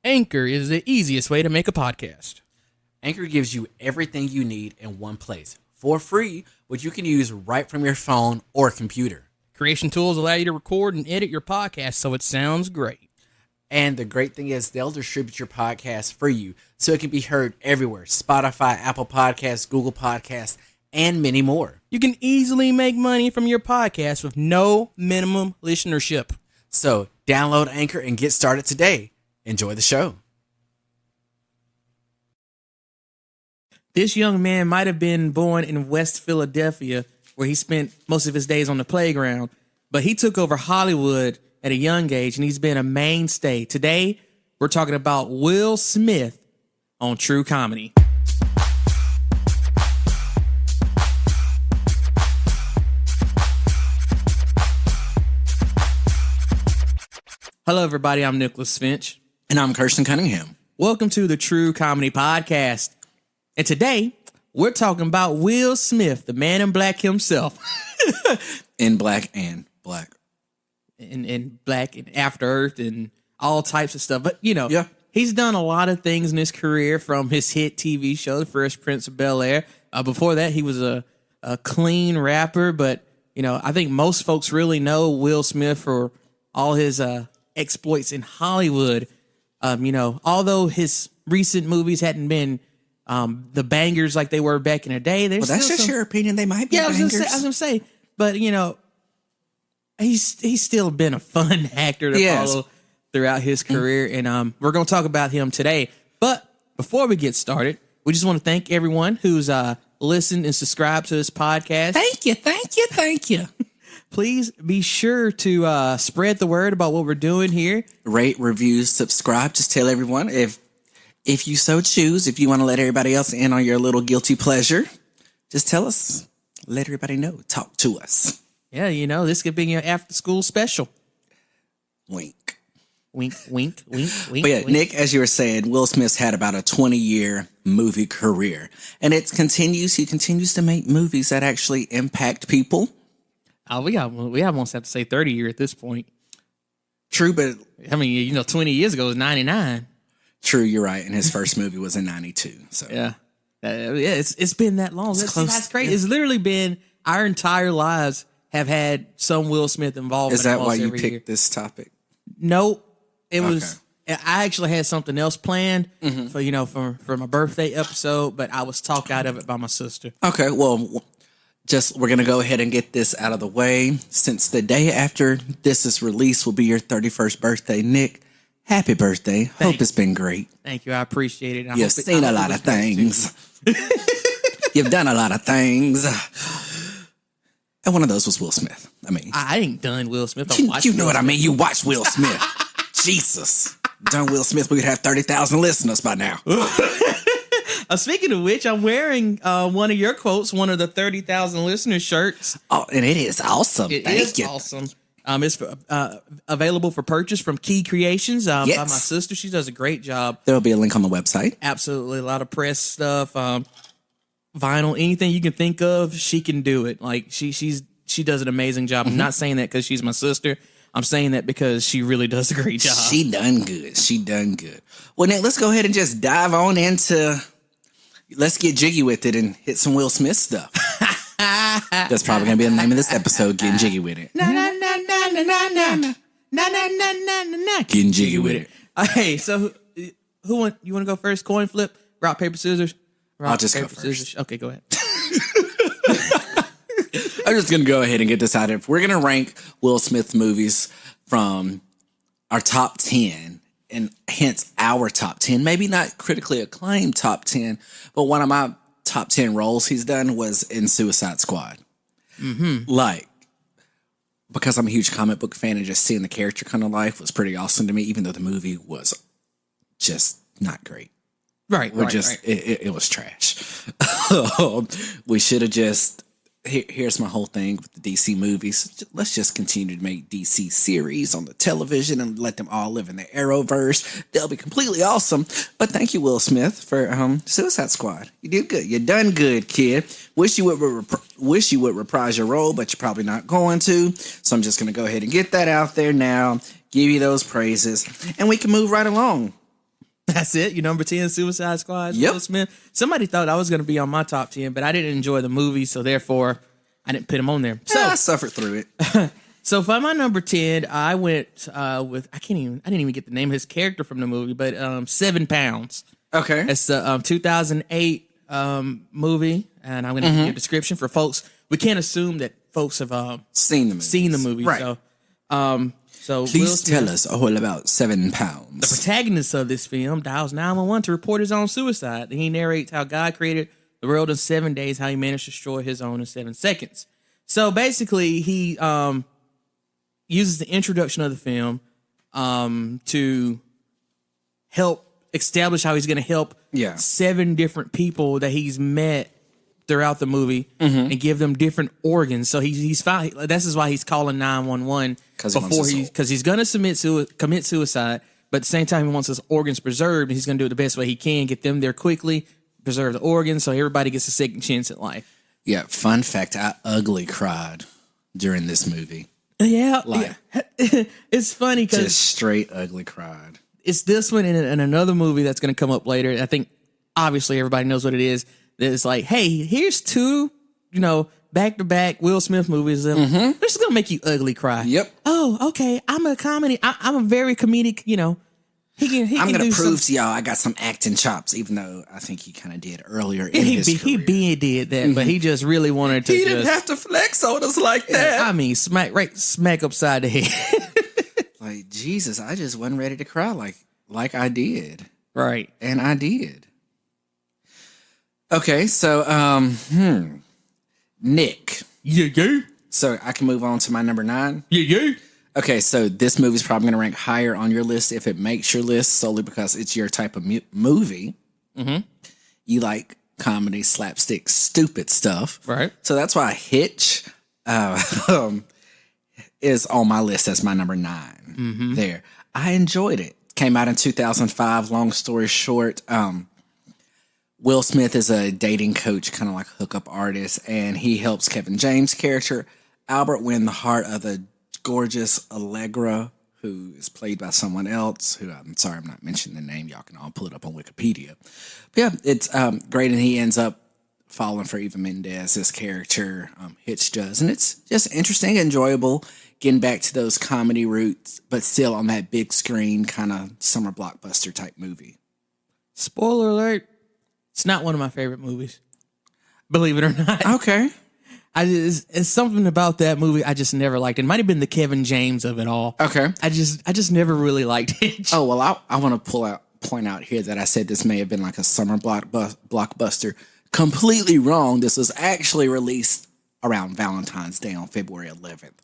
Anchor is the easiest way to make a podcast. Anchor gives you everything you need in one place for free, which you can use right from your phone or computer. Creation tools allow you to record and edit your podcast so it sounds great. And the great thing is they'll distribute your podcast for you so it can be heard everywhere. Spotify, Apple Podcasts, Google Podcasts, and many more. You can easily make money from your podcast with no minimum listenership. So download Anchor and get started today. Enjoy the show. This young man might have been born in West Philadelphia, where he spent most of his days on the playground, but he took over Hollywood at a young age, and he's been a mainstay. Today, we're talking about Will Smith on True Comedy. Hello, everybody. I'm Nicholas Finch. And I'm Kirstan Cunningham. Welcome to the True Comedy Podcast. And today, we're talking about Will Smith, the man in black himself. In black and black. In black and After Earth and all types of stuff. But, yeah. He's done a lot of things in his career, from his hit TV show, The Fresh Prince of Bel-Air. Before that, he was a clean rapper. But, I think most folks really know Will Smith for all his exploits in Hollywood. Although his recent movies hadn't been the bangers like they were back in the day. Well, that's just your opinion. They might be bangers. I was gonna say, but he's still been a fun actor to follow throughout his career, and we're gonna talk about him today. But before we get started, we just want to thank everyone who's listened and subscribed to this podcast. Thank you. Please be sure to spread the word about what we're doing here. Rate, review, subscribe. Just tell everyone if you so choose. If you want to let everybody else in on your little guilty pleasure, just tell us. Let everybody know. Talk to us. Yeah, this could be your after school special. Wink. Wink, wink, wink, wink. But yeah, wink. Nick, as you were saying, Will Smith's had about a 20-year movie career. And he continues to make movies that actually impact people. We almost have to say 30 years at this point. True, but 20 years ago was 99. True, you're right. And his first movie was in 92. So yeah, it's been that long. That's crazy. Yeah. It's literally been our entire lives have had some Will Smith involvement. Is that why you picked this topic? Nope. It was. I actually had something else planned for my birthday episode, but I was talked out of it by my sister. Okay, well. We're going to go ahead and get this out of the way. Since the day after this is released will be your 31st birthday, Nick, happy birthday. Thanks. Hope it's been great. Thank you. I appreciate it. You've seen a lot of things. You've done a lot of things. And one of those was Will Smith. I ain't done Will Smith. You know what I mean? You watched Will Smith. Jesus. Done Will Smith, we would have 30,000 listeners by now. Speaking of which, I'm wearing one of your quotes, one of the 30,000 listeners shirts. Oh, and it is awesome. Thank you. Awesome. It's available for purchase from Key Creations by my sister. She does a great job. There'll be a link on the website. Absolutely. A lot of press stuff, vinyl, anything you can think of, she can do it. Like she does an amazing job. I'm not saying that because she's my sister. I'm saying that because she really does a great job. She done good. Well, Nick, let's go ahead and just dive on into... Let's get jiggy with it and hit some Will Smith stuff. That's probably going to be the name of this episode, Getting Jiggy With It. Getting Jiggy With It. Hey, so you want to go first? Coin flip, rock, paper, scissors? I'll just go first. Scissors. Okay, go ahead. I'm just going to go ahead and get this out of it. We're going to rank Will Smith movies from our top 10. And hence our top 10, maybe not critically acclaimed top 10, but one of my top 10 roles he's done was in Suicide Squad. Mm-hmm. Because I'm a huge comic book fan and just seeing the character come to life was pretty awesome to me, even though the movie was just not great. Right. It was trash. We should have just... Here's my whole thing with the DC movies. Let's just continue to make DC series on the television and let them all live in the Arrowverse. They'll be completely awesome. But thank you, Will Smith, for Suicide Squad. You did good. You done good, kid. Wish you would reprise your role, but you're probably not going to. So I'm just going to go ahead and get that out there now, give you those praises, and we can move right along. That's it. Your number 10, Suicide Squad. Yep. Will Smith. Somebody thought I was going to be on my top 10, but I didn't enjoy the movie, so therefore I didn't put him on there. So I suffered through it. So for my number 10, I went with I didn't even get the name of his character from the movie, but 7 Pounds. Okay. It's the 2008 movie, and I'm going to give you a description for folks. We can't assume that folks have seen the movie. Right. So Please tell us all about 7 Pounds. The protagonist of this film dials 911 to report his own suicide. He narrates how God created the world in 7 days, how he managed to destroy his own in 7 seconds. So basically, he uses the introduction of the film to help establish how he's going to help 7 different people that he's met throughout the movie and give them different organs. So he's fine. This is why he's calling 911 because he's going to commit suicide, but at the same time he wants his organs preserved, and he's going to do it the best way he can, get them there quickly, preserve the organs, so everybody gets a second chance at life. Yeah. Fun fact: I ugly cried during this movie. Yeah. It's funny because just straight ugly cried. It's this one and another movie that's going to come up later. I think obviously everybody knows what it is. It's like, hey, here's 2, back-to-back Will Smith movies. They're just going to make you ugly cry. Yep. Oh, okay. I'm a comedy. I'm a very comedic, I'm going to prove to y'all I got some acting chops, even though I think he kind of did earlier in his career. He did that, but he just really wanted to. He didn't have to flex on us like that. I mean, smack upside the head. Like, Jesus, I just wasn't ready to cry like I did. Right. And I did. Okay, so, Nick. Yeah. So I can move on to my number 9? Yeah. Okay, so this movie's probably going to rank higher on your list if it makes your list, solely because it's your type of movie. Mm-hmm. You like comedy, slapstick, stupid stuff. Right. So that's why Hitch is on my list as my number 9 there. I enjoyed it. Came out in 2005, long story short. Will Smith is a dating coach, kind of like hookup artist, and he helps Kevin James' character, Albert, win the heart of the gorgeous Allegra, who is played by someone else, who I'm sorry I'm not mentioning the name. Y'all can all pull it up on Wikipedia. But yeah, it's great, and he ends up falling for Eva Mendes' character, Hitch does. And it's just interesting, enjoyable, getting back to those comedy roots, but still on that big screen kind of summer blockbuster type movie. Spoiler alert. It's not one of my favorite movies, believe it or not. Okay. It's something about that movie I just never liked. It might have been the Kevin James of it all. Okay. I just never really liked it. Oh, well, I want to point out here that I said this may have been like a summer blockbuster. Completely wrong. This was actually released around Valentine's Day on February 11th.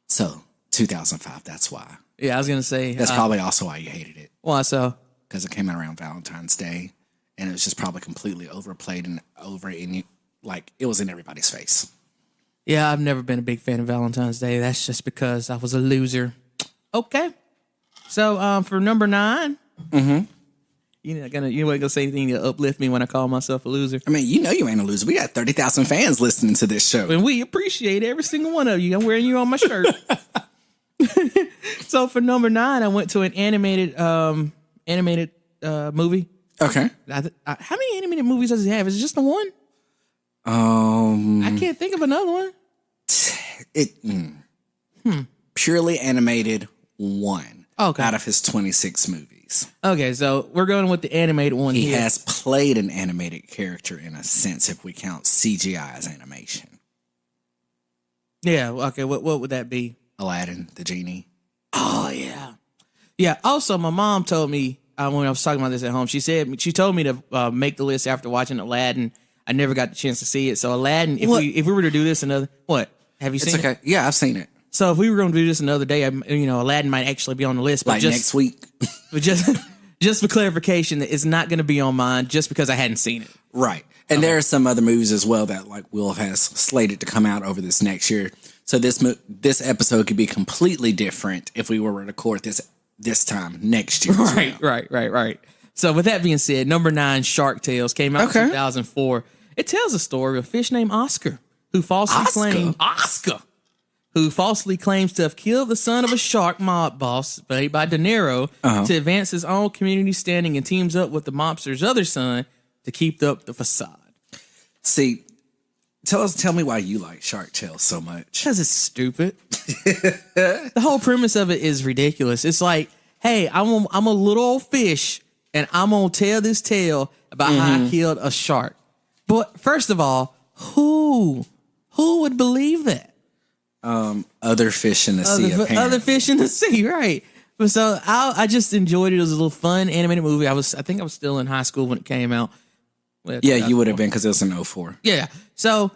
So, 2005, that's why. Yeah, I was going to say. That's probably also why you hated it. Why so? Because it came out around Valentine's Day. And it was just probably completely overplayed and it was in everybody's face. Yeah, I've never been a big fan of Valentine's Day. That's just because I was a loser. Okay. So for number 9, you ain't gonna say anything to uplift me when I call myself a loser. I mean, you ain't a loser. We got 30,000 fans listening to this show. And we appreciate every single one of you. I'm wearing you on my shirt. So for number 9, I went to an animated movie. Okay. How many animated movies does he have? Is it just the one? I can't think of another one. Purely animated 1 okay. out of his 26 movies. Okay, so we're going with the animated one. He has played an animated character in a sense if we count CGI as animation. Yeah, okay, what would that be? Aladdin, the genie. Oh, yeah. Yeah, also my mom told me, when I was talking about this at home, she told me to make the list after watching Aladdin. I never got the chance to see it. So Aladdin, if we were to do this another, what? Have you seen it? Okay. Yeah, I've seen it. So if we were going to do this another day, Aladdin might actually be on the list. But like next week. But just for clarification, it's not going to be on mine just because I hadn't seen it. Right. And there are some other movies as well that Will has slated to come out over this next year. So this episode could be completely different if we were to record this time next year. Right. So with that being said, number 9, Shark Tales, came out in 2004. It tells a story of a fish named Oscar who falsely claimed who falsely claims to have killed the son of a shark mob boss, played by De Niro, to advance his own community standing, and teams up with the mobster's other son to keep up the facade. See, tell me why you like Shark Tale so much. Because it's stupid. The whole premise of it is ridiculous. It's like, hey, I'm a little old fish, and I'm going to tell this tale about how I killed a shark. But first of all, who would believe that? Other fish in the sea, apparently. Other fish in the sea, right? But so I just enjoyed it. It was a little fun animated movie. I think I was still in high school when it came out. Well, yeah, you would have been because it was in 04. Yeah. So,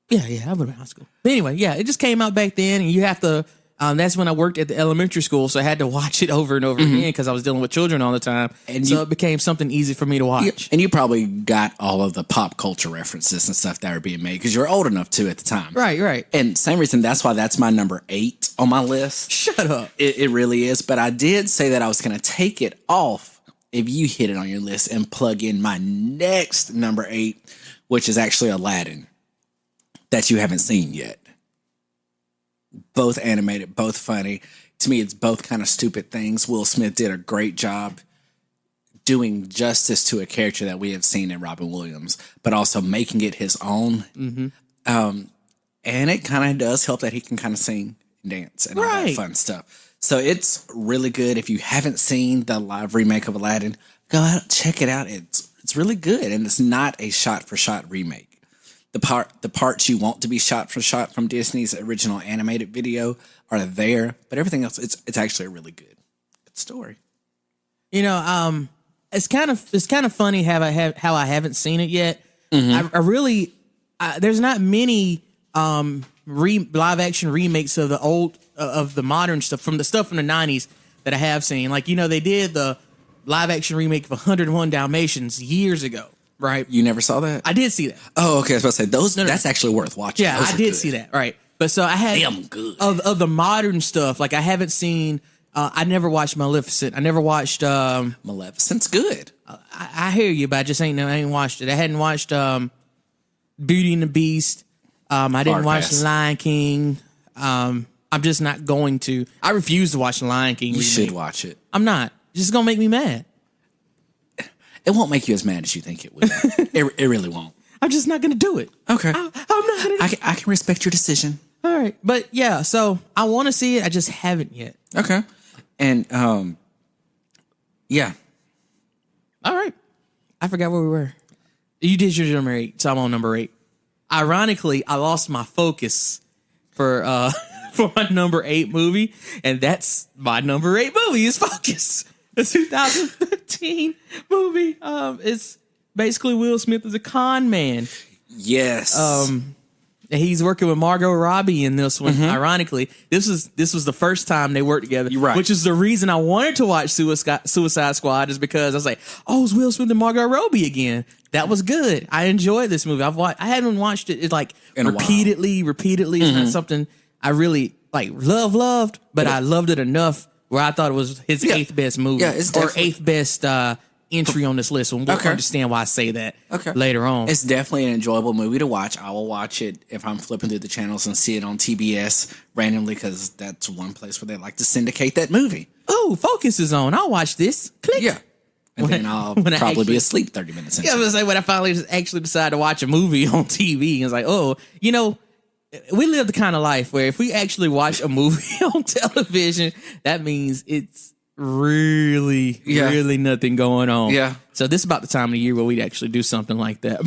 yeah, I would have been in high school. But anyway, yeah, it just came out back then, and you have to. That's when I worked at the elementary school, so I had to watch it over and over again because I was dealing with children all the time. And so it became something easy for me to watch. And you probably got all of the pop culture references and stuff that were being made because you were old enough to at the time. Right. And same reason, that's why that's my number 8 on my list. Shut up. It really is. But I did say that I was going to take it off if you hit it on your list and plug in my next number 8, which is actually Aladdin, that you haven't seen yet. Both animated, both funny. To me, it's both kind of stupid things. Will Smith did a great job doing justice to a character that we have seen in Robin Williams, but also making it his own. And it kind of does help that he can kind of sing and dance and all that fun stuff. So it's really good. If you haven't seen the live remake of Aladdin, go out, check it out. It's really good, and it's not a shot-for-shot remake. The parts you want to be shot for shot from Disney's original animated video are there, but everything else, it's actually a really good story. You know, it's kind of funny how I haven't seen it yet. I really there's not many live action remakes of the modern stuff from the 90s that I have seen. Like, you know, they did the live action remake of 101 Dalmatians years ago. Right. You never saw that? I did see that. Oh, okay. I was about to say, that's actually worth watching. Yeah, I did see that. Right. But so I had damn good. Of the modern stuff, like I haven't seen, I never watched Maleficent. I never watched Maleficent's good. I hear you, but I ain't watched it. I hadn't watched Beauty and the Beast. I didn't watch The Lion King. I'm just not going to. I refuse to watch The Lion King. You should watch it. I'm not. It's just gonna make me mad. It won't make you as mad as you think it will. It really won't. I'm just not going to do it. Okay. I'm not going to. I can respect your decision. All right. But yeah, so I want to see it. I just haven't yet. Okay. And, yeah. All right. I forgot where we were. You did your number 8, so I'm on number 8. Ironically, I lost my focus for my number 8 movie, and that's my number 8 movie is Focus. The 2015 movie. It's basically Will Smith as a con man. Yes. He's working with Margot Robbie in this one. Ironically, this was the first time they worked together. You're right. Which is the reason I wanted to watch Suicide Squad, is because I was like, oh, it's Will Smith and Margot Robbie again. That was good. I enjoyed this movie. I haven't watched it like repeatedly. It's not something I really like loved, but I loved it enough where I thought it was his 8th best movie, or 8th best entry on this list. And we'll understand why I say that later on. It's definitely an enjoyable movie to watch. I will watch it if I'm flipping through the channels and see it on TBS randomly, because that's one place where they like to syndicate that movie. Oh, Focus is on. I'll watch this. Click. Yeah. And then I'll probably be asleep 30 minutes into it. Yeah, I was like, when I finally actually decide to watch a movie on TV, it's like, oh, you know, we live the kind of life where if we actually watch a movie on television, that means it's really nothing going on. Yeah. So this is about the time of the year where we'd actually do something like that.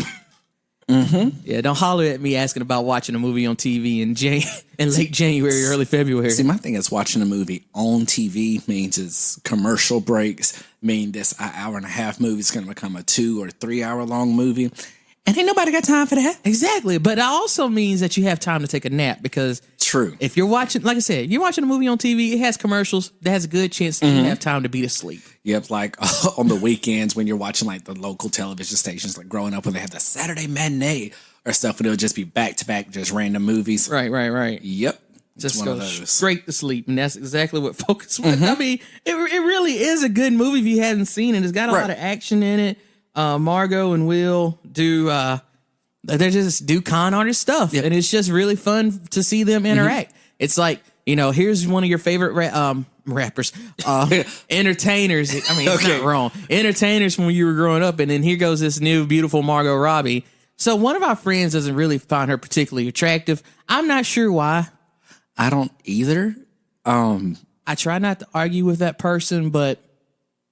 Yeah, don't holler at me asking about watching a movie on TV in late January, early February. See, my thing is watching a movie on TV means it's commercial breaks, mean this an hour and a half movie is going to become a 2 or 3 hour long movie. And ain't nobody got time for that. Exactly. But it also means that you have time to take a nap, because true. If you're watching, like I said, you're watching a movie on TV, it has commercials. There's a good chance that you have time to be asleep. Yep. Like on the weekends when you're watching like the local television stations, like growing up when they have the Saturday matinee or stuff, and it'll just be back to back, just random movies. Right. Yep. Just one go of those. Straight to sleep. And that's exactly what Focus was. I mean, it really is a good movie if you hadn't seen it. It's got a lot of action in it. Margot and Will do They just do con artist stuff, and it's just really fun to see them interact. It's like, here's one of your favorite rappers, entertainers. I mean, it's not wrong. Entertainers from when you were growing up, and then here goes this new beautiful Margot Robbie. So one of our friends doesn't really find her particularly attractive. I'm not sure why. I don't either. I try not to argue with that person, but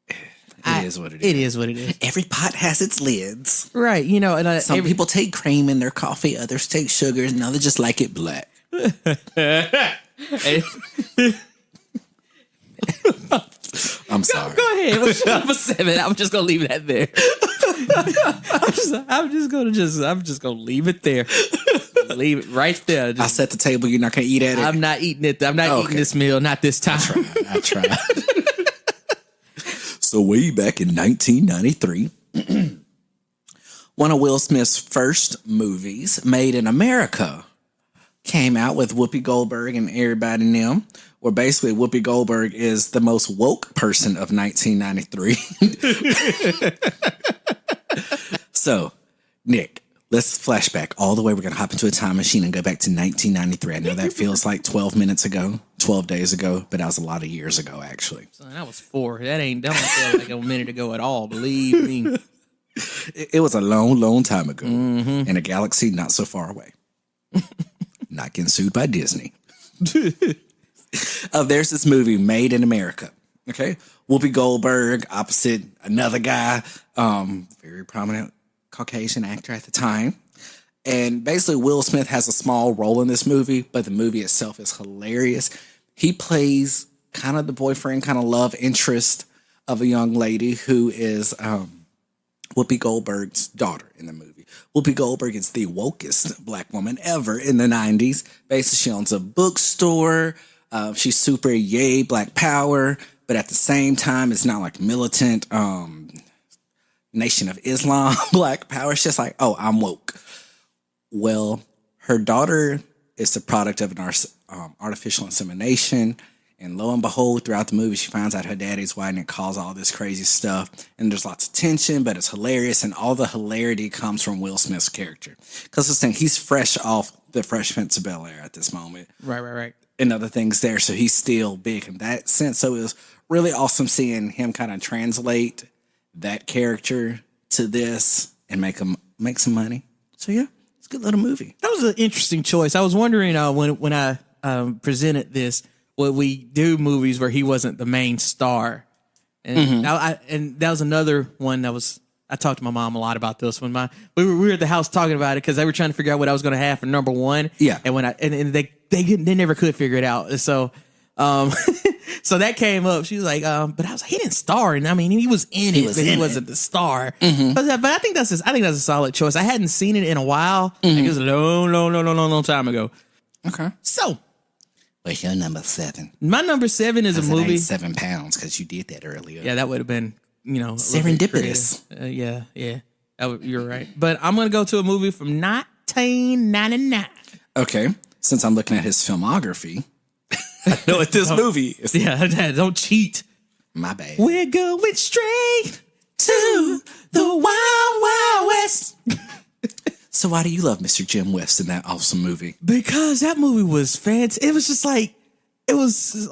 it is what it is. It is what it is. Every pot has its lids. Right. And some people take cream in their coffee, others take sugar, and others just like it black. I'm sorry. Go ahead. What's your number 7? I'm just gonna leave that there. I'm just gonna leave it there. Leave it right there. I set the table. You're not gonna eat at it. I'm not eating it. I'm not eating this meal. Not this time. I tried. So way back in 1993, one of Will Smith's first movies, Made in America, came out with Whoopi Goldberg and everybody in them, where basically Whoopi Goldberg is the most woke person of 1993. So, Nick, let's flashback all the way. We're going to hop into a time machine and go back to 1993. I know that feels like 12 minutes ago, 12 days ago, but that was a lot of years ago, actually. Son, that was 4. That don't feel like a minute ago at all, believe me. It was a long, long time ago in a galaxy not so far away. Not getting sued by Disney. There's this movie, Made in America. Okay. Whoopi Goldberg opposite another guy, very prominent Caucasian actor at the time. And basically Will Smith has a small role in this movie, but the movie itself is hilarious. He plays kind of the boyfriend, kind of love interest of a young lady who is Whoopi Goldberg's daughter in the movie. Whoopi Goldberg is the wokest black woman ever in the 90s. Basically, she owns a bookstore. She's super yay, black power, but at the same time, it's not like militant Nation of Islam, black power. It's just like, oh, I'm woke. Well, her daughter is the product of an artificial insemination. And lo and behold, throughout the movie, she finds out her daddy's white and it caused all this crazy stuff. And there's lots of tension, but it's hilarious. And all the hilarity comes from Will Smith's character. Because he's fresh off the Fresh Prince of Bel-Air at this moment. Right. And other things there. So he's still big in that sense. So it was really awesome seeing him kind of translate that character to this and make some money. So yeah, it's a good little movie. That was an interesting choice. I was wondering when I presented this, would we do movies where he wasn't the main star? And and that was another one that was. I talked to my mom a lot about this when we were at the house talking about it because they were trying to figure out what I was going to have for number 1. Yeah, and when they never could figure it out. So so that came up. She was like, but I was like, he didn't star, and I mean, he was in it, but he wasn't the star. But I think that's a solid choice. I hadn't seen it in a while. Like it was a long time ago. Okay, so. What's your number 7? My number 7 is a movie. 7 pounds because you did that earlier. Yeah, that would have been, serendipitous. Yeah. You're right. But I'm going to go to a movie from 1999. Okay. Since I'm looking at his filmography, I know what this movie is. Yeah, don't cheat. My bad. We're going straight to the Wild Wild West. So why do you love Mr. Jim West in that awesome movie? Because that movie was fantastic. It was just like, it was,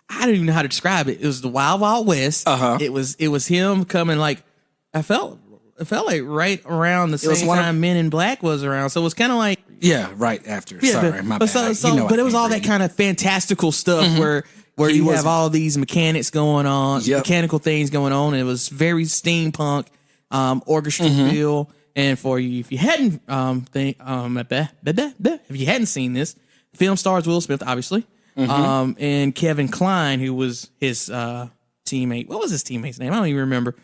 I don't even know how to describe it. It was the Wild Wild West. It was him coming like, it felt like right around the same time Men in Black was around. So it was kind of like. Yeah, right after. Sorry, my bad. But it was all that kind of fantastical stuff where you have all these mechanics going on, mechanical things going on. And it was very steampunk, orchestra feel. And for you, if you hadn't seen this, the film stars Will Smith, obviously, and Kevin Kline, who was his teammate. What was his teammate's name? I don't even remember.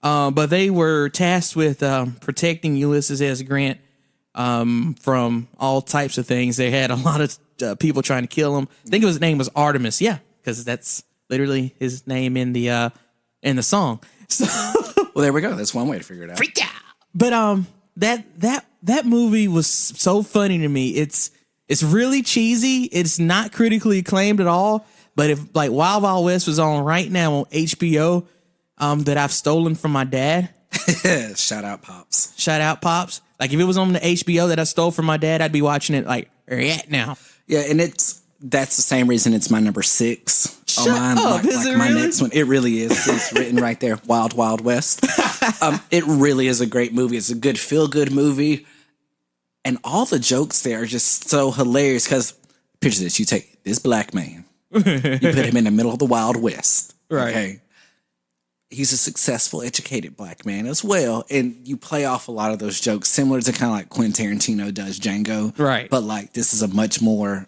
But they were tasked with protecting Ulysses S. Grant from all types of things. They had a lot of people trying to kill him. I think his name was Artemis. Yeah, because that's literally his name in the song. So, well, there we go. That's one way to figure it out. Freak out. But that movie was so funny to me. It's really cheesy. It's not critically acclaimed at all. But if like Wild Wild West was on right now on HBO, that I've stolen from my dad, Shout out Pops. Shout out Pops. Like if it was on the HBO that I stole from my dad, I'd be watching it like right now. Yeah, and that's the same reason it's my number 6 on mine. Up. Is it my really? next one. It really is. It's written right there. Wild Wild West. It really is a great movie. It's a good feel-good movie. And all the jokes there are just so hilarious because picture this. You take this black man. You put him in the middle of the Wild West. Right. Okay. He's a successful, educated black man as well. And you play off a lot of those jokes similar to kind of like Quentin Tarantino does Django. Right. But like this is a much more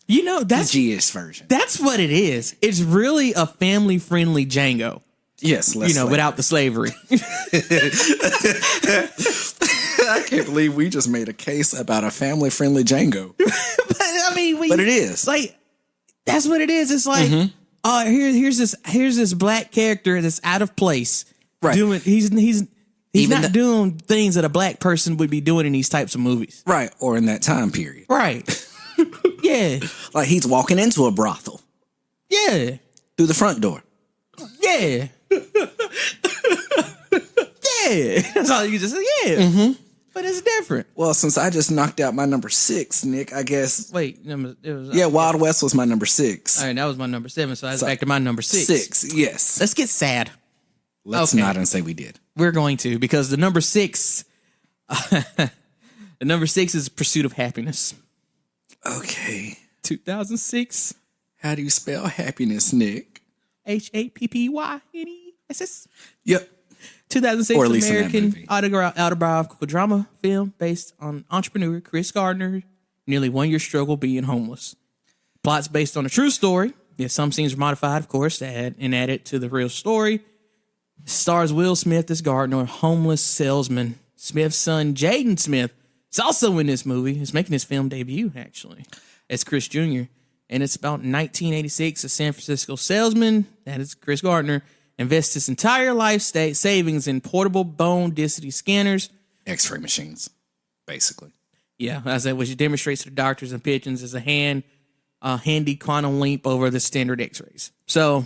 that's PG-ish version. That's what it is. It's really a family-friendly Django. Yes, without the slavery. I can't believe we just made a case about a family-friendly Django. But it is. Like, that's what it is. It's like, here's this black character that's out of place. Right. He's not doing things that a black person would be doing in these types of movies. Right. Or in that time period. Right. Yeah. Like he's walking into a brothel. Yeah. Through the front door. Yeah. Yeah. That's all you just say. Yeah. Mm-hmm. But it's different. Well, since I just knocked out my number 6, Nick, I guess. Wait, Wild West was my number 6. All right, that was my number 7, so I was back to my number 6. 6, yes. Let's get sad. Let's not and say we did. We're going to, because the number 6, the number 6 is Pursuit of Happyness. Okay. 2006. How do you spell happiness, Nick? Happyness. Yep. 2006 American autobiographical drama film based on entrepreneur Chris Gardner's nearly 1-year struggle being homeless. Plot's based on a true story. Yes, some scenes are modified, of course, and added to the real story. Stars Will Smith as Gardner, a homeless salesman. Smith's son, Jaden Smith, is also in this movie. He's making his film debut, actually, as Chris Jr. And it's about 1986. A San Francisco salesman, that is Chris Gardner, invests his entire life savings in portable bone density scanners. X-ray machines, basically. Yeah, as that which demonstrates to the doctors and pigeons as a handy quantum leap over the standard X-rays. So,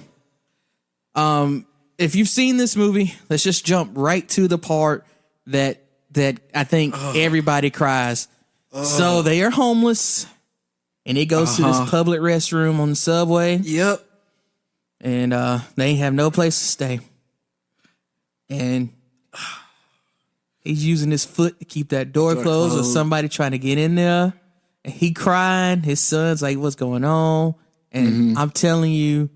if you've seen this movie, let's just jump right to the part that I think everybody cries. So they are homeless, and he goes to this public restroom on the subway. Yep. And they have no place to stay. And he's using his foot to keep that door closed or somebody trying to get in there. And he crying. His son's like, what's going on? And I'm telling you,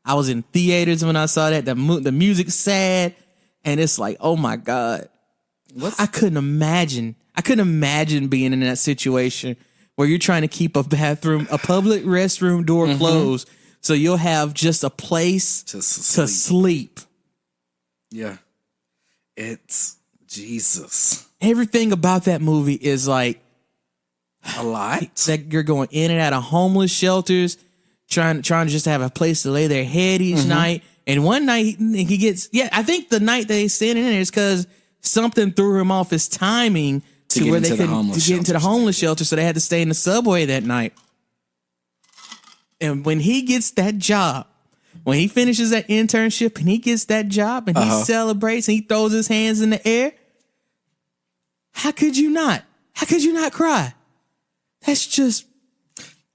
I was in theaters when I saw that. The music's sad. And it's like, oh my God. I couldn't imagine being in that situation where you're trying to keep a public restroom door closed so you'll have just a place to sleep. Yeah. It's Jesus. Everything about that movie is like a lot. That you're going in and out of homeless shelters, trying to just have a place to lay their head each night. And one night he gets, I think the night they sent in there is because something threw him off his timing to where they couldn't get into the homeless shelter, so they had to stay in the subway that night. And when he gets that job, when he finishes that internship and he gets that job and he celebrates and he throws his hands in the air, how could you not? How could you not cry? That's just...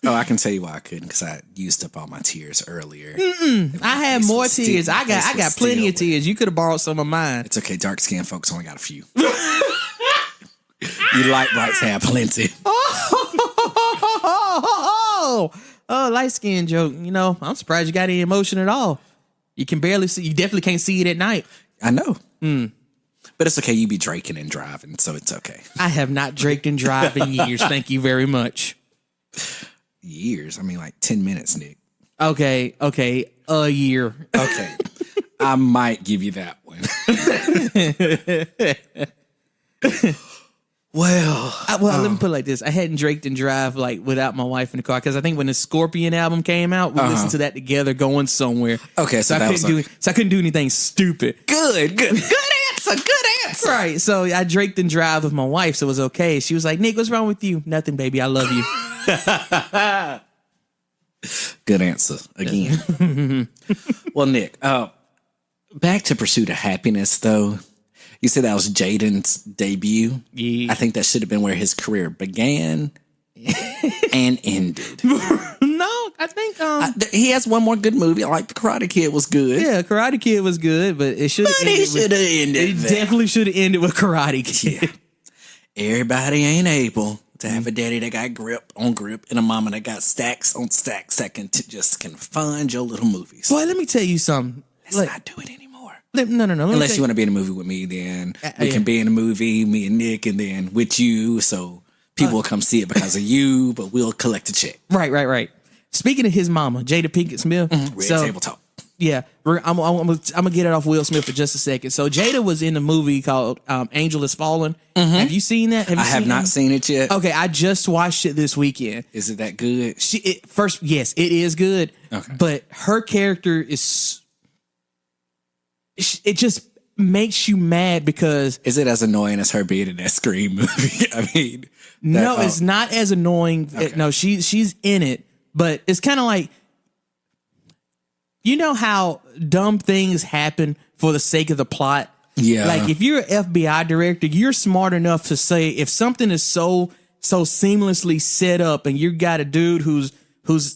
Oh, I can tell you why I couldn't, because I used up all my tears earlier. I had more tears. I got plenty of tears. You could have borrowed some of mine. It's okay. Dark-skinned folks only got a few. You light brights have plenty. Light skin joke. You know, I'm surprised you got any emotion at all. You can barely see. You definitely can't see it at night. I know. But it's okay. You be draking and driving, so it's okay. I have not draked and drive in years. Thank you very much. Years? I mean, like 10 minutes, Nick. Okay. A year. Okay. I might give you that one. Well, let me put it like this. I hadn't draked and drive like without my wife in the car, because I think when the Scorpion album came out, we listened to that together going somewhere. Okay, so I couldn't do anything stupid. Good answer. Right. So I draked and drive with my wife, so it was okay. She was like, Nick, what's wrong with you? Nothing, baby. I love you. Good answer again. Well, Nick, Back to Pursuit of Happiness, though. You said that was Jaden's debut. Yeah. I think that should have been where his career began and ended. No, I think he has one more good movie. I like The Karate Kid was good. yeah, Karate Kid was good, but it should have ended. It definitely should have ended with Karate Kid. Yeah. Everybody ain't able to have a daddy that got grip on grip and a mama that got stacks on stacks that can just fund your little movies. Boy, let me tell you something. Let's not do it anymore. No. Unless you want to be in a movie with me, then we can be in a movie, me and Nick, and then with you, so people will come see it because of you, but we'll collect a check. Right. Speaking of his mama, Jada Pinkett Smith. Red Table Talk. Yeah, I'm gonna get it off Will Smith for just a second. So Jada was in a movie called Angel Is Fallen. Have you seen that? I have not seen it yet. Okay, I just watched it this weekend. Is it that good? Yes, it is good. Okay. But her character is, it just makes you mad because... Is it as annoying as her being in that Scream movie? I mean... No, it's not as annoying. Okay. No, she's in it, but it's kind of like... You know how dumb things happen for the sake of the plot? Yeah. Like if you're an FBI director, you're smart enough to say if something is so seamlessly set up and you got a dude who's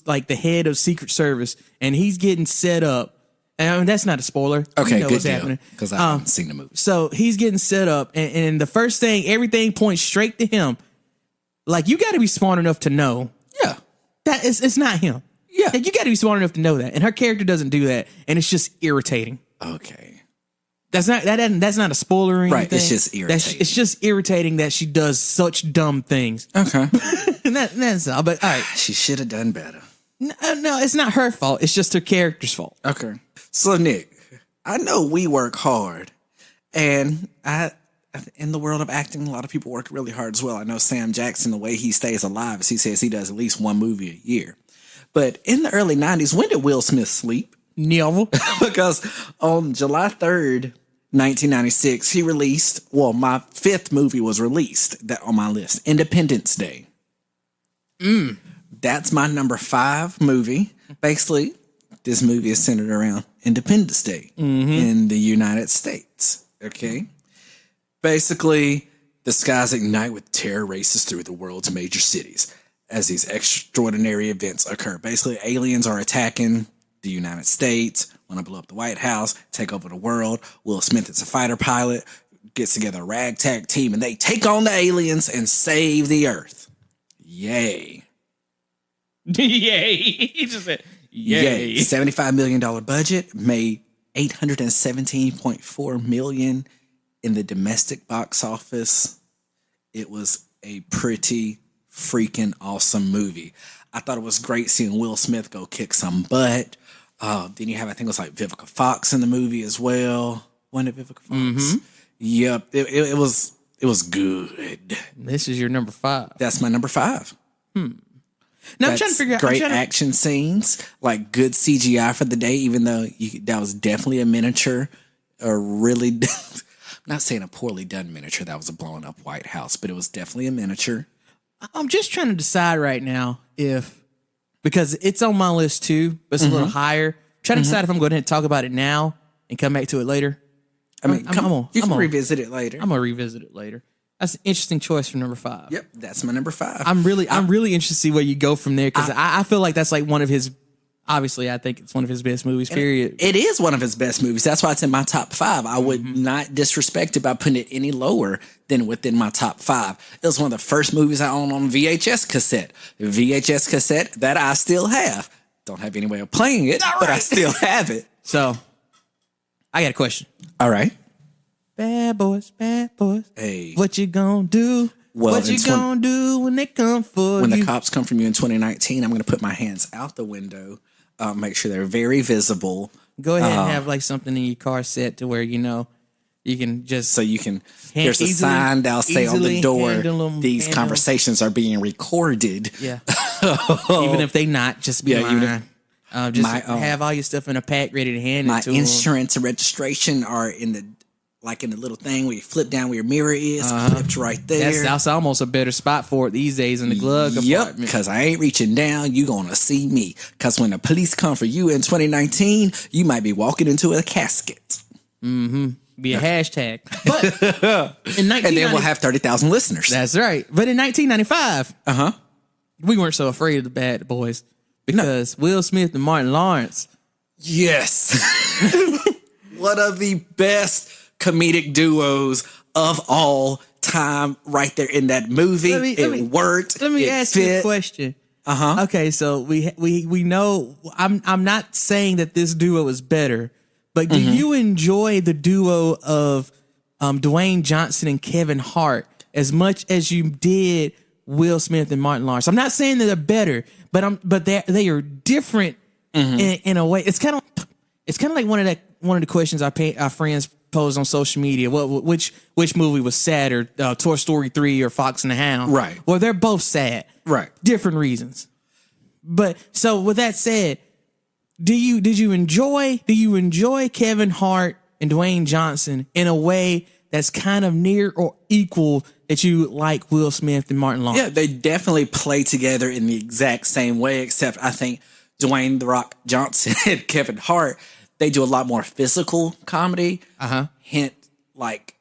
like the head of Secret Service and he's getting set up. And I mean, that's not a spoiler. Okay, you know good what's happening. Because I haven't seen the movie. So he's getting set up and the first thing, everything points straight to him. Like you got to be smart enough to know. Yeah. That it's not him. Yeah. Like, you got to be smart enough to know that. And her character doesn't do that. And it's just irritating. Okay. That's not a spoiler or anything. Right. It's just irritating. It's just irritating that she does such dumb things. Okay. And that's all. But all right. She should have done better. No, it's not her fault. It's just her character's fault. Okay. So, Nick, I know we work hard. And in the world of acting, a lot of people work really hard as well. I know Sam Jackson, the way he stays alive is he says he does at least one movie a year. But in the early 90s, when did Will Smith sleep? Never. Because on July 3rd, 1996, he released, my fifth movie was released that on my list, Independence Day. That's my number 5 movie. Basically, this movie is centered around Independence Day in the United States. Okay? Basically, the skies ignite with terror races through the world's major cities as these extraordinary events occur. Basically, aliens are attacking the United States, want to blow up the White House, take over the world. Will Smith is a fighter pilot, gets together a ragtag team, and they take on the aliens and save the Earth. Yay. Yay. He just said, yay. $75 million budget, made $817.4 million in the domestic box office. It was a pretty freaking awesome movie. I thought it was great seeing Will Smith go kick some butt. Then you have, I think it was like Vivica Fox in the movie as well. Wasn't it Vivica Fox? Yep. It was good. This is your number 5. That's my number 5. Now I'm trying to figure out great action scenes, like good CGI for the day, even though that was definitely a miniature, a really I'm not saying a poorly done miniature, that was a blown up White House, but it was definitely a miniature. I'm just trying to decide right now because it's on my list too, but it's a little higher. I'm trying to decide if I'm going to talk about it now and come back to it later. I mean, you can revisit it later. I'm going to revisit it later. That's an interesting choice for number 5. Yep, that's my number 5. I'm really interested to see where you go from there because I feel like that's like one of his. Obviously, I think it's one of his best movies, period. It is one of his best movies. That's why it's in my top 5. I would not disrespect it by putting it any lower than within my top 5. It was one of the first movies I owned on VHS cassette. VHS cassette that I still have. Don't have any way of playing it, but I still have it. So, I got a question. All right. Bad boys. Hey. What you gonna do? Well, what you gonna do when they come for you? When the cops come from you in 2019, I'm going to put my hands out the window, make sure they're very visible. Go ahead and have like something in your car set to where, you can just... So you can... There's a sign that'll say on the door, these conversations are being recorded. Yeah. Even if they not, just be lying. Have all your stuff in a pack ready to hand it to them. My insurance and registration are in the little thing where you flip down where your mirror is, flipped right there. That's almost a better spot for it these days in the glove compartment. Because I ain't reaching down, you gonna see me. Because when the police come for you in 2019, you might be walking into a casket. Be a hashtag. But in 1990, And then we'll have 30,000 listeners. That's right. But in 1995, we weren't so afraid of the bad boys because Will Smith and Martin Lawrence. Yes. One of the best comedic duos of all time right there in that movie. It worked. Let me ask you a question. Okay, so we know I'm not saying that this duo is better, but do you enjoy the duo of Dwayne Johnson and Kevin Hart as much as you did Will Smith and Martin Lawrence? I'm not saying that they're better, but they are different in a way. It's kind of like one of the questions our friends pose on social media. Which movie was sadder, Toy Story 3 or Fox and the Hound? Right. Well, they're both sad. Right. Different reasons. But so with that said, do you enjoy Kevin Hart and Dwayne Johnson in a way that's kind of near or equal that you like Will Smith and Martin Lawrence? Yeah, they definitely play together in the exact same way, except I think Dwayne "The Rock" Johnson and Kevin Hart, they do a lot more physical comedy. Hint, like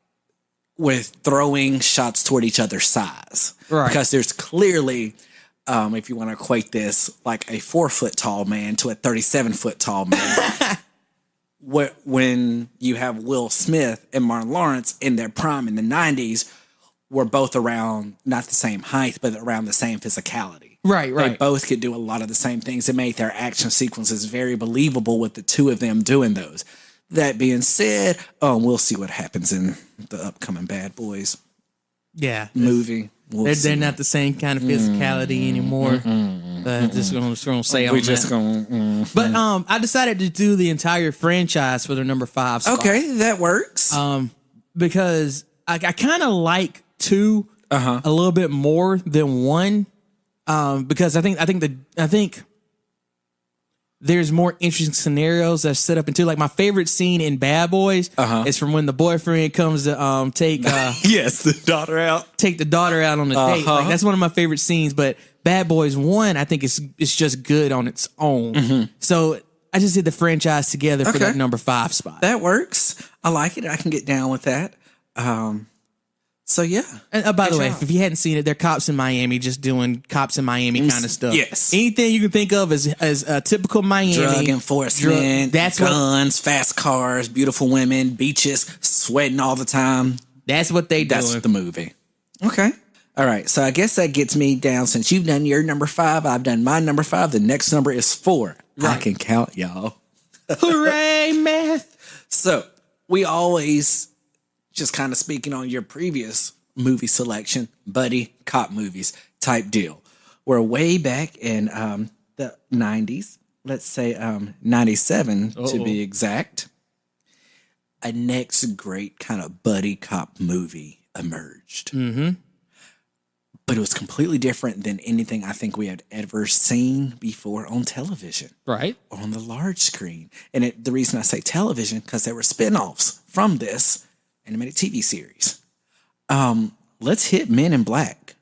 with throwing shots toward each other's size. Right. Because there's clearly, if you want to equate this, like a 4-foot tall man to a 37-foot tall man. When you have Will Smith and Martin Lawrence in their prime in the 90s, were both around not the same height, but around the same physicality. Right. They both could do a lot of the same things. It made their action sequences very believable with the two of them doing those. That being said, we'll see what happens in the upcoming Bad Boys movie. They're not the same kind of physicality anymore. Just gonna say on that. But I decided to do the entire franchise for their number 5 spot. Okay, that works. Because I kind of like 2 a little bit more than 1. Because I think there's more interesting scenarios that's set up into, like, my favorite scene in Bad Boys is from when the boyfriend comes to take the daughter out. Take the daughter out on a date. Like, that's one of my favorite scenes. But Bad Boys 1, I think it's just good on its own. So I just did the franchise together for that number 5 spot. That works. I like it. I can get down with that. So yeah. And by the way, if you hadn't seen it, they're cops in Miami, just doing cops in Miami kind of stuff. Yes. Anything you can think of as a typical Miami. Drug enforcement, guns, fast cars, beautiful women, beaches, sweating all the time. That's what they do. That's the movie. Okay. All right. So I guess that gets me down. Since you've done your number 5, I've done my number 5. The next number is 4. Right. I can count, y'all. Hooray, math. So we always, just kind of speaking on your previous movie selection, buddy cop movies type deal. We're way back in the 90s, let's say 97 to be exact. A next great kind of buddy cop movie emerged. But it was completely different than anything I think we had ever seen before on television. Right. Or on the large screen. And the reason I say television, because there were spinoffs from this animated TV series. Let's hit Men in Black.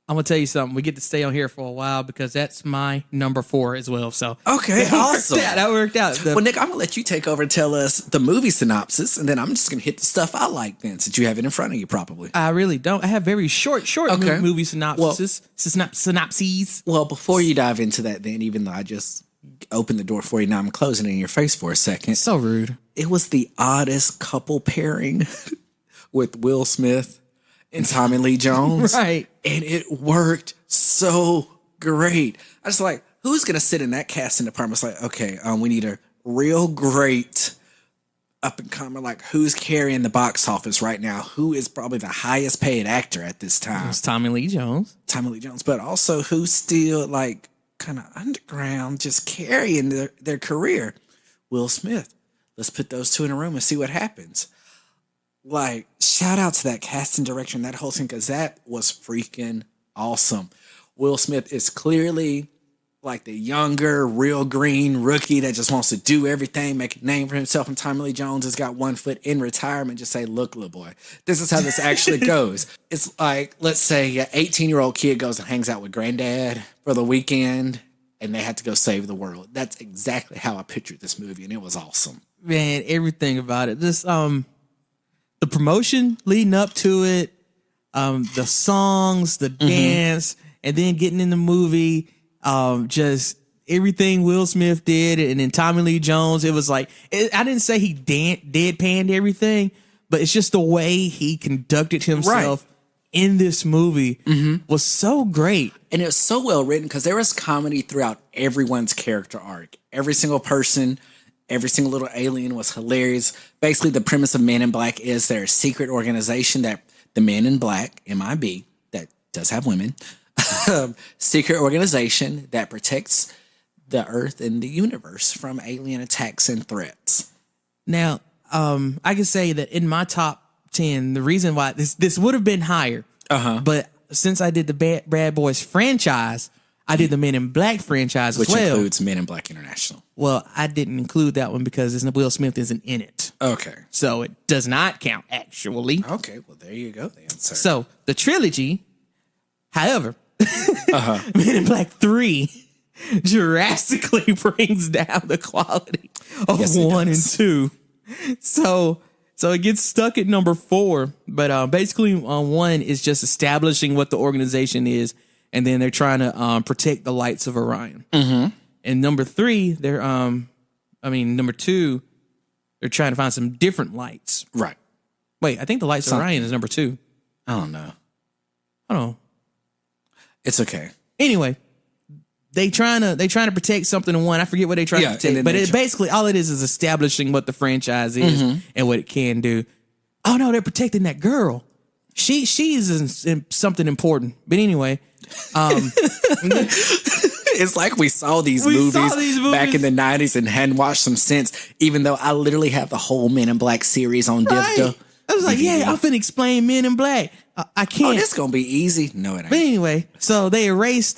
I'm gonna tell you something. We get to stay on here for a while because that's my number 4 as well. So okay, awesome. That worked out. Well, Nick, I'm gonna let you take over and tell us the movie synopsis, and then I'm just gonna hit the stuff I like. Then, since you have it in front of you, probably. I really don't. I have very short movie synopses. Synopses. Well, before you dive into that, then, even though I just opened the door for you, now I'm closing it in your face for a second. So rude. It was the oddest couple pairing with Will Smith and Tommy Lee Jones. Right. And it worked so great. I was like, who's going to sit in that casting department? It's like, okay, we need a real great up and comer. Like, who's carrying the box office right now? Who is probably the highest paid actor at this time? It's Tommy Lee Jones. Tommy Lee Jones. But also who's still like kind of underground, just carrying their career? Will Smith. Let's put those two in a room and see what happens. Like, shout out to that casting director and that whole thing, because that was freaking awesome. Will Smith is clearly like the younger, real green rookie that just wants to do everything, make a name for himself. And Tommy Lee Jones has got one foot in retirement. Just say, look, little boy, this is how this actually goes. It's like, let's say an 18-year-old kid goes and hangs out with granddad for the weekend, and they had to go save the world. That's exactly how I pictured this movie, and it was awesome. Man, everything about it. Just the promotion leading up to it, the songs, the dance, and then getting in the movie, just everything Will Smith did, and then Tommy Lee Jones. It was like, I didn't say he deadpanned everything, but it's just the way he conducted himself in this movie was so great. And it was so well written because there was comedy throughout everyone's character arc. Every single person, every single little alien was hilarious. Basically, the premise of Men in Black is their secret organization that the Men in Black, MIB, that does have women, secret organization that protects the Earth and the universe from alien attacks and threats. Now, I can say that in my top 10, the reason why this would have been higher, but since I did the Bad Boys franchise, I did the Men in Black franchise as well. Which includes Men in Black International. Well, I didn't include that one because Will Smith isn't in it. Okay. So it does not count, actually. Okay, well, there you go then, sir. So the trilogy, however, Men in Black 3 drastically brings down the quality of 1 and 2. So it gets stuck at number 4. But basically, 1 is just establishing what the organization is, and then they're trying to protect the lights of Orion. And number 3, number 2, they're trying to find some different lights. Right. Wait, I think the lights of Orion is number 2. I don't know. I don't know. It's okay. Anyway, they trying to protect something in 1. I forget what they try to protect, but basically all it is establishing what the franchise is and what it can do. Oh no, they're protecting that girl. She's in something important. But anyway, it's like we saw these movies back in the 90s and hadn't watched them since, even though I literally have the whole Men in Black series on DivDa. I was like, I'm finna explain Men in Black. I can't. Oh, this gonna be easy. No, it ain't. But anyway, so they erased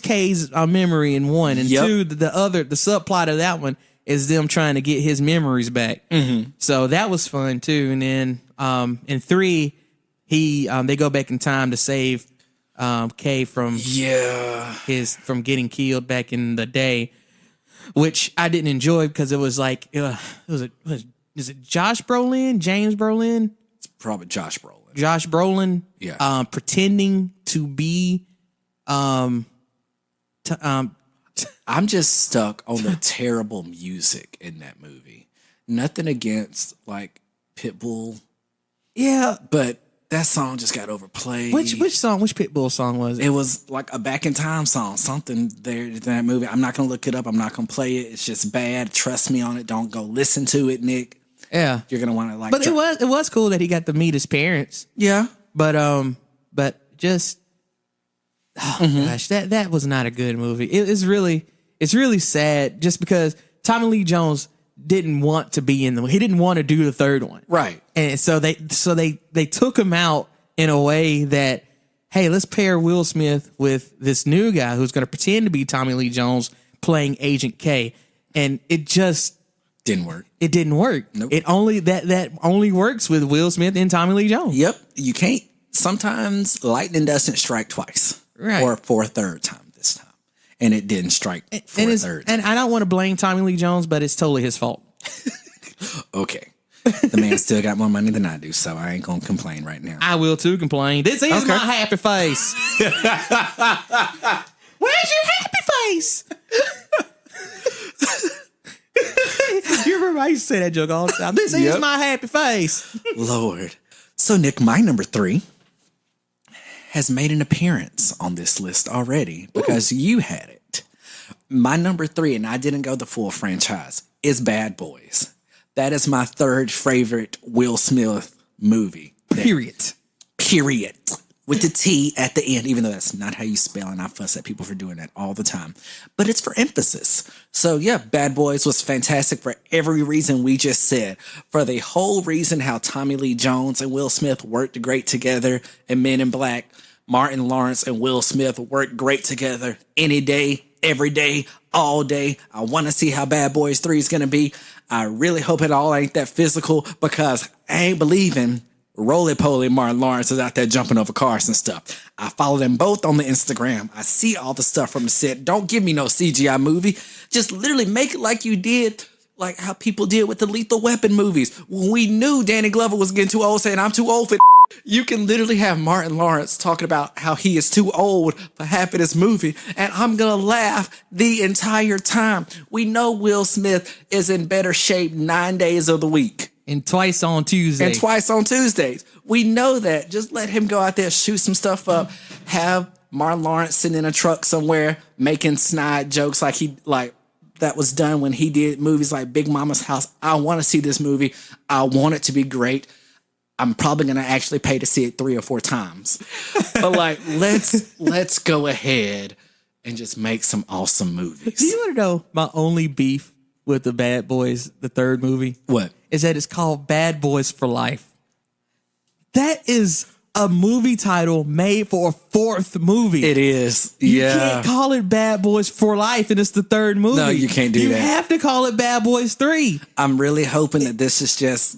Kay's memory in 1, and 2, the subplot of that one is them trying to get his memories back. So that was fun too. And then in 3, they go back in time to save Kay from getting killed back in the day, which I didn't enjoy because it was like is it Josh Brolin, James Brolin? It's probably Josh Brolin. Josh Brolin, pretending to be, I'm just stuck on the terrible music in that movie. Nothing against like Pitbull, but that song just got overplayed. Which Pitbull song was it? It was like a Back in Time song, something there in that movie. I'm not gonna look it up. I'm not gonna play it. It's just bad. Trust me on it. Don't go listen to it, Nick. Yeah, you're gonna want to like. But it was cool that he got to meet his parents. Yeah, but just gosh, that was not a good movie. It's really sad just because Tommy Lee Jones didn't want to be in he didn't want to do the third one, right? And so they took him out in a way that, hey, let's pair Will Smith with this new guy who's going to pretend to be Tommy Lee Jones playing Agent K, and it just didn't work. It didn't work. Nope. It only that only works with Will Smith and Tommy Lee Jones. Yep. You can't. Sometimes lightning doesn't strike twice, right? Or for a third time this time, and it didn't strike for a third time. And I don't want to blame Tommy Lee Jones, but it's totally his fault. Okay. The man still got more money than I do, so I ain't gonna complain right now. I will too complain. This is my happy face. Where's your happy face? You remember I used to say that joke all the time. This is my happy face. Lord. So, Nick, my number 3 has made an appearance on this list already because you had it. My number 3, and I didn't go the full franchise, is Bad Boys. That is my 3rd favorite Will Smith movie. Period. With the T at the end, even though that's not how you spell, and I fuss at people for doing that all the time. But it's for emphasis. So yeah, Bad Boys was fantastic for every reason we just said. For the whole reason how Tommy Lee Jones and Will Smith worked great together, and Men in Black, Martin Lawrence and Will Smith worked great together any day, every day, all day. I want to see how Bad Boys 3 is going to be. I really hope it all ain't that physical because I ain't believing roly-poly Martin Lawrence is out there jumping over cars and stuff. I follow them both on the Instagram. I see all the stuff from the set. Don't give me no CGI movie. Just literally make it like you did like how people did with the Lethal Weapon movies. When we knew Danny Glover was getting too old, saying, I'm too old for you can literally have Martin Lawrence talking about how he is too old for Happyness movie, and I'm going to laugh the entire time. We know Will Smith is in better shape 9 days of the week. And twice on Tuesdays. We know that. Just let him go out there, shoot some stuff up, have Martin Lawrence sitting in a truck somewhere making snide jokes like that was done when he did movies like Big Mama's House. I want to see this movie. I want it to be great. I'm probably going to actually pay to see it 3 or 4 times. But like, let's go ahead and just make some awesome movies. Do you want to know my only beef with the Bad Boys, the third movie? What? Is that it's called Bad Boys for Life. That is a movie title made for a 4th movie. It is. You can't call it Bad Boys for Life and it's the 3rd movie. No, you can't do that. You have to call it Bad Boys 3. I'm really hoping that this is just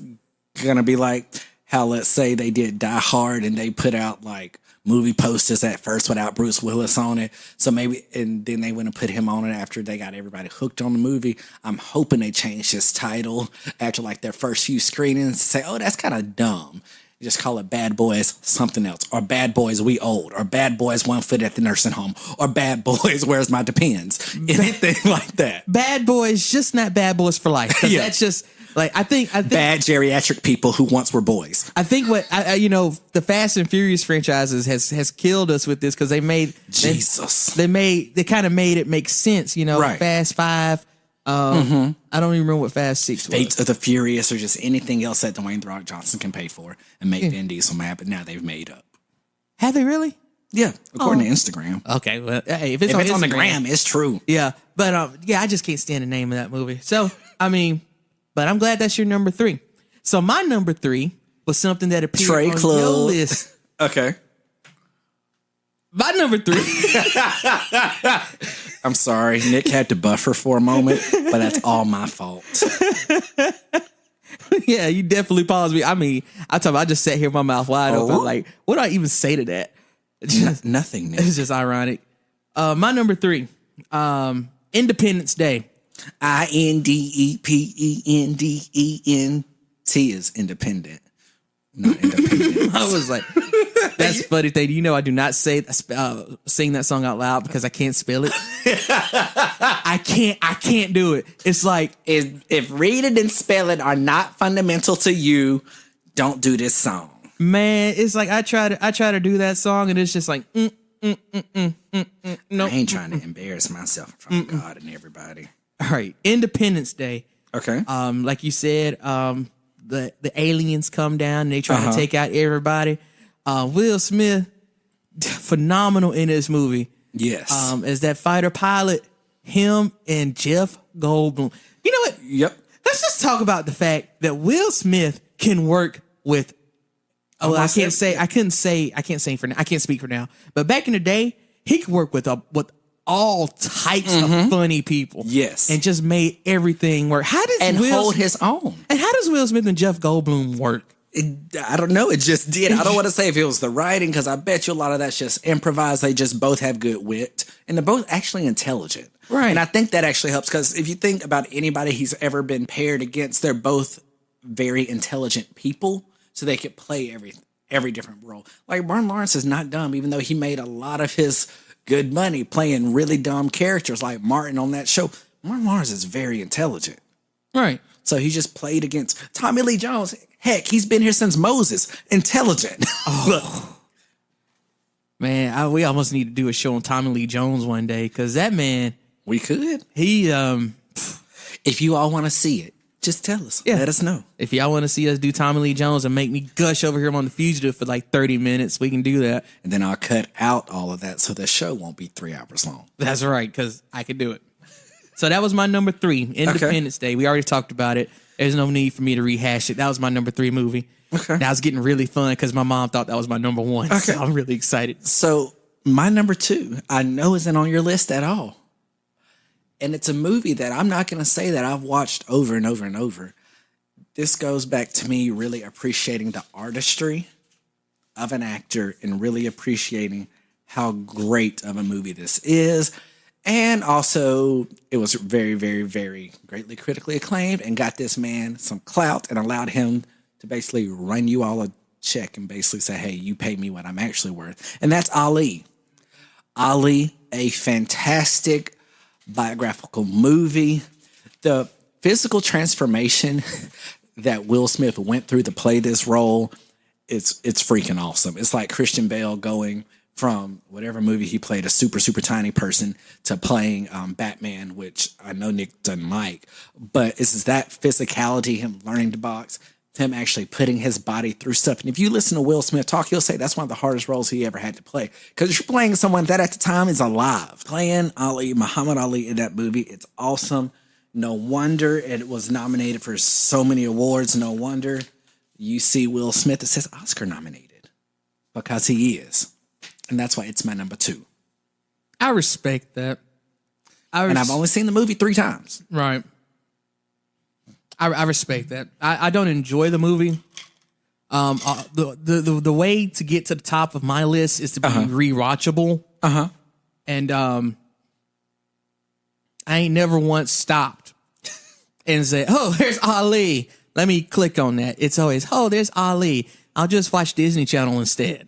going to be like how, let's say, they did Die Hard and they put out like movie posters at first without Bruce Willis on it. So maybe, and then they went and put him on it after they got everybody hooked on the movie. I'm hoping they changed his title after like their first few screenings to say, oh, that's kind of dumb. You just call it Bad Boys something else, or Bad Boys We Old, or Bad Boys One Foot at the Nursing Home, or Bad Boys Where's My Depends, anything like that. Bad Boys, just not Bad Boys for Life. Yeah. That's just like I think bad geriatric people who once were boys. I think what the Fast and Furious franchises has killed us with this because they made they kind of made it make sense. Right. Fast 5. I don't even remember what Fast 6 was. Fates of the Furious or just anything else that Dwayne The Rock Johnson can pay for and make Vin Diesel mad, but now they've made up. Have they really? Yeah, according to Instagram. Okay, well, hey, if it's on the gram, it's true. Yeah, but I just can't stand the name of that movie. So, I mean, but I'm glad that's your number 3. So my number 3 was something that appeared on your list. Okay. My number 3. I'm sorry. Nick had to buffer for a moment, but that's all my fault. Yeah, you definitely paused me. I mean, I just sat here with my mouth wide open. Like, what do I even say to that? Nothing, Nick. It's just ironic. My number 3, Independence Day. INDEPENDENT is independent. Not independent. I was like, that's funny thing. I do not sing that song out loud because I can't spell it. I can't do it. It's like if reading and spelling are not fundamental to you, don't do this song. Man, it's like I try to do that song and it's just like no. I ain't trying to embarrass myself in front of God and everybody. All right, Independence Day. Okay. Like you said, the aliens come down and they try to take out everybody. Will Smith, phenomenal in this movie. Yes. As that fighter pilot, him and Jeff Goldblum. You know what? Yep. Let's just talk about the fact that Will Smith can work with. I can't speak for now. But back in the day, he could work with all types of funny people. Yes. And just made everything work. Hold his own. And how does Will Smith and Jeff Goldblum work? I don't know. It just did. I don't want to say if it was the writing because I bet you a lot of that's just improvised. They just both have good wit and they're both actually intelligent. Right. And I think that actually helps because if you think about anybody he's ever been paired against, they're both very intelligent people. So they could play every different role. Like Martin Lawrence is not dumb, even though he made a lot of his good money playing really dumb characters like Martin on that show. Martin Lawrence is very intelligent. Right. So he just played against Tommy Lee Jones. Heck, he's been here since Moses. Intelligent. Oh. Man, we almost need to do a show on Tommy Lee Jones one day because that man. We could. He. If you all want to see it, just tell us. Yeah. Let us know. If y'all want to see us do Tommy Lee Jones and make me gush over here on The Fugitive for like 30 minutes, we can do that. And then I'll cut out all of that so the show won't be 3 hours long. That's right, because I can do it. So that was my number 3, Independence Day. We already talked about it. There's no need for me to rehash it. That was my number 3 movie. Okay. Now it's getting really fun because my mom thought that was my number 1. Okay. So I'm really excited. So my number 2, I know isn't on your list at all. And it's a movie that I'm not going to say that I've watched over and over and over. This goes back to me really appreciating the artistry of an actor and really appreciating how great of a movie this is. And also, it was very, very, very greatly critically acclaimed and got this man some clout and allowed him to basically run you all a check and basically say, hey, you pay me what I'm actually worth. And that's Ali. Ali, a fantastic biographical movie. The physical transformation that Will Smith went through to play this role, it's freaking awesome. It's like Christian Bale going from whatever movie he played, a super, super tiny person, to playing Batman, which I know Nick doesn't like. But it's that physicality, him learning to box, him actually putting his body through stuff. And if you listen to Will Smith talk, he'll say that's one of the hardest roles he ever had to play. Because you're playing someone that at the time is alive. Playing Ali, Muhammad Ali in that movie, it's awesome. No wonder it was nominated for so many awards. No wonder you see Will Smith that says Oscar nominated. Because he is. And that's why it's my number 2. I respect that. And I've only seen the movie 3 times. Right. I respect that. I don't enjoy the movie. The way to get to the top of my list is to be rewatchable. And I ain't never once stopped and said, "Oh, there's Ali. Let me click on that." It's always, "Oh, there's Ali. I'll just watch Disney Channel instead."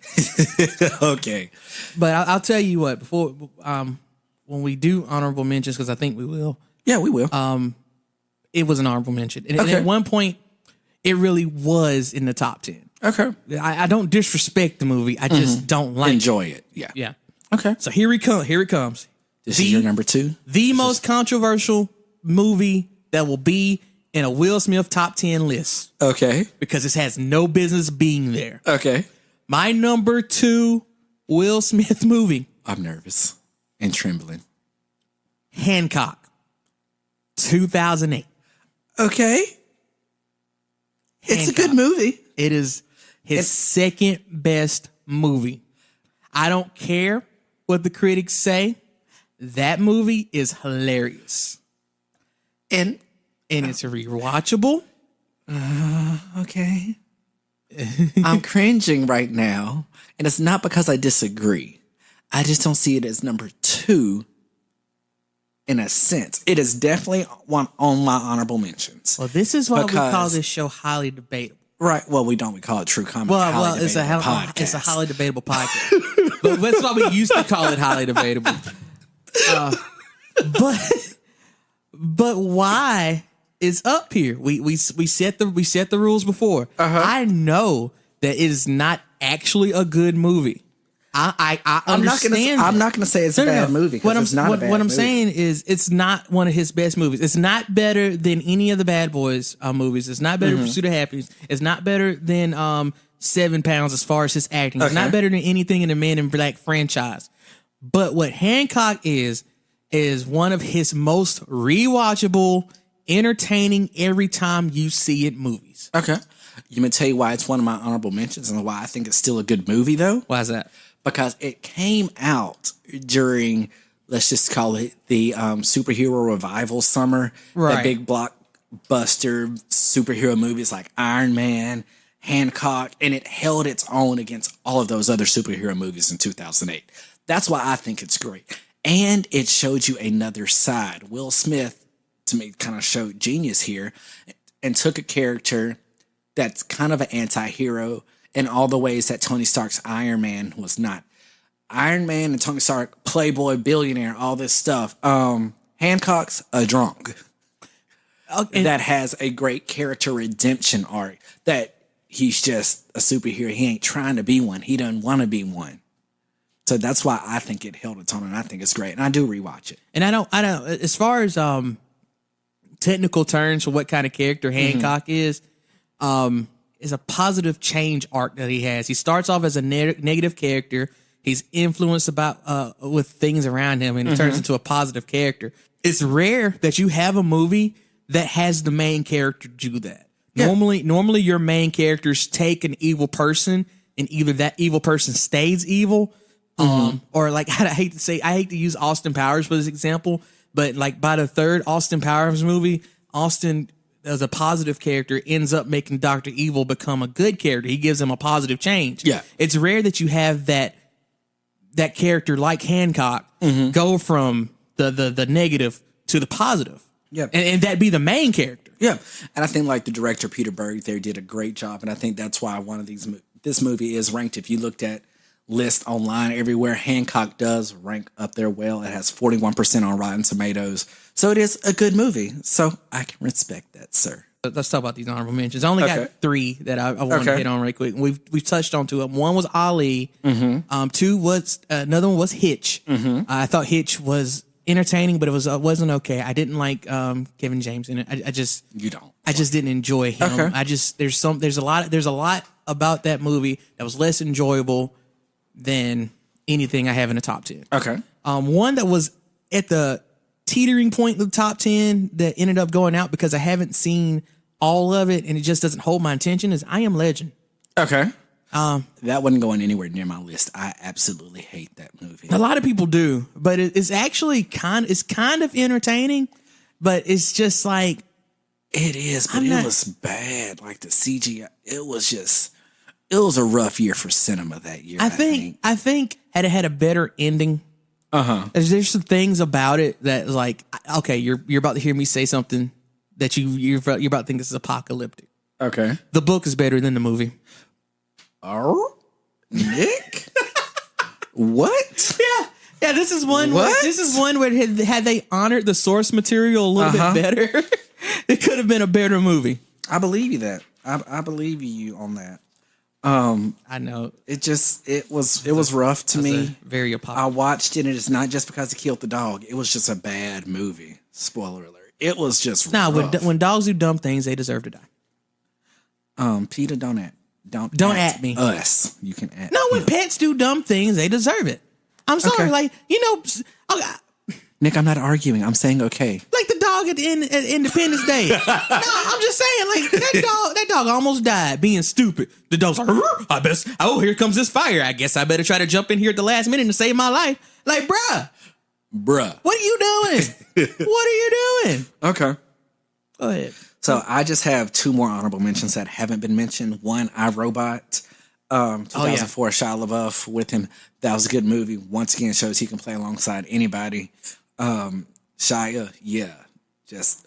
Okay. But I'll tell you what, before when we do honorable mentions, because I think we will. Yeah, we will. It was an honorable mention. And at one point, it really was in the top 10. Okay. I don't disrespect the movie. I just don't like Enjoy it. Yeah. Yeah. Okay. So here it comes. This is your number 2? The most controversial movie that will be in a Will Smith top 10 list. Okay. Because it has no business being there. Okay. My number 2 Will Smith movie. I'm nervous and trembling. Hancock. 2008. Okay. It's a good movie. It is his second best movie. I don't care what the critics say. That movie is hilarious. And it's rewatchable. Okay. I'm cringing right now. And it's not because I disagree. I just don't see it as number 2 in a sense. It is definitely one on my honorable mentions. Well, this is why we call this show highly debatable. Right. Well, we don't. We call it True Comedy. Well, it's a highly debatable podcast. But that's why we used to call it highly debatable. But why is up here? We set the rules before. I know that it is not actually a good movie. I understand. I'm not going to say it's a bad movie. What I'm saying is it's not one of his best movies. It's not better than any of the Bad Boys movies. It's not better than Pursuit of Happiness. It's not better than 7 Pounds as far as his acting. It's not better than anything in the Men in Black franchise. But what Hancock is one of his most rewatchable, entertaining every time you see it movies. Okay. You may tell you why it's one of my honorable mentions and why I think it's still a good movie, though. Why is that? Because it came out during, let's just call it the superhero revival summer. Right. That big blockbuster superhero movies like Iron Man, Hancock, and it held its own against all of those other superhero movies in 2008. That's why I think it's great. And it showed you another side. Will Smith, to me, kind of showed genius here and took a character that's kind of an anti-hero in all the ways that Tony Stark's Iron Man was not. Iron Man and Tony Stark, playboy, billionaire, all this stuff. Hancock's a drunk. Okay. That has a great character redemption arc. That he's just a superhero. He ain't trying to be one. He doesn't want to be one. So that's why I think it held its own, and I think it's great. And I do rewatch it. And I don't. As far as technical terms for what kind of character Hancock is a positive change arc that he has. He starts off as a negative character. He's influenced with things around him, and he turns into a positive character. It's rare that you have a movie that has the main character do that. Yeah. Normally your main characters take an evil person, and either that evil person stays evil, or like I hate to use Austin Powers for this example, but like by the third Austin Powers movie, Austin, as a positive character, ends up making Dr. Evil become a good character. He gives him a positive change. Yeah. It's rare that you have that character like Hancock go from the negative to the positive. Yeah. And that be the main character. Yeah. And I think like the director, Peter Berg, there did a great job. And I think that's why this movie is ranked. If you looked at lists online everywhere, Hancock does rank up there well. It has 41% on Rotten Tomatoes. So it is a good movie. So I can respect that, sir. Let's talk about these honorable mentions. I only got 3 that I want to hit on right quick. We've touched on 2 of them. One was Ali. 2 was another one was Hitch. I thought Hitch was entertaining, but it wasn't okay. I didn't like Kevin James in it. I just didn't enjoy him. Okay. There's a lot about that movie that was less enjoyable than anything I have in the top 10. Okay. One that was at the teetering point of the top 10 that ended up going out because I haven't seen all of it and it just doesn't hold my attention is I Am Legend. Okay. That wasn't going anywhere near my list. I absolutely hate that movie. A lot of people do, but it's actually kind of entertaining, but it's just like it is, but it was bad. Like the CGI, it was a rough year for cinema that year. I think had it had a better ending. There's some things about it that like, okay, you're about to hear me say something that you're about to think this is apocalyptic. Okay. The book is better than the movie. Oh, Nick? What? Yeah. This is one. What? This is one where had they honored the source material a little bit better, it could have been a better movie. I believe you that. I believe you on that. I know it was rough to me. Very apocalyptic. I watched it, and it's not just because he killed the dog. It was just a bad movie. Spoiler alert. It was just rough. When dogs do dumb things, they deserve to die. Peter, don't at me. Us. You can at No, when pets do dumb things, they deserve it. I'm sorry, Okay. Nick, I'm not arguing. I'm saying okay. like the dog at Independence Day. No, I'm just saying, like that dog almost died being stupid. The dog's like, here comes this fire. I guess I better try to jump in here at the last minute to save my life. Like, bruh, what are you doing? What are you doing? Okay. Go ahead. So I just have 2 more honorable mentions that haven't been mentioned. One, I, Robot. 2004, Shia LaBeouf with him. That was a good movie. Once again, shows he can play alongside anybody. Shia,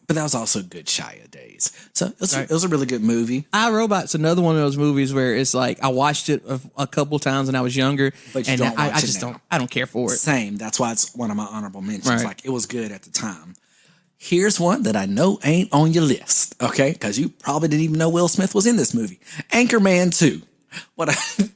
but that was also good Shia days. So it was a really good movie. I, Robot's another one of those movies where it's like I watched it a couple times when I was younger, but you and don't watch I it just now. I don't care for it. Same. That's why it's one of my honorable mentions. Right. Like it was good at the time. Here's one that I know ain't on your list, okay? Because you probably didn't even know Will Smith was in this movie. Anchorman 2.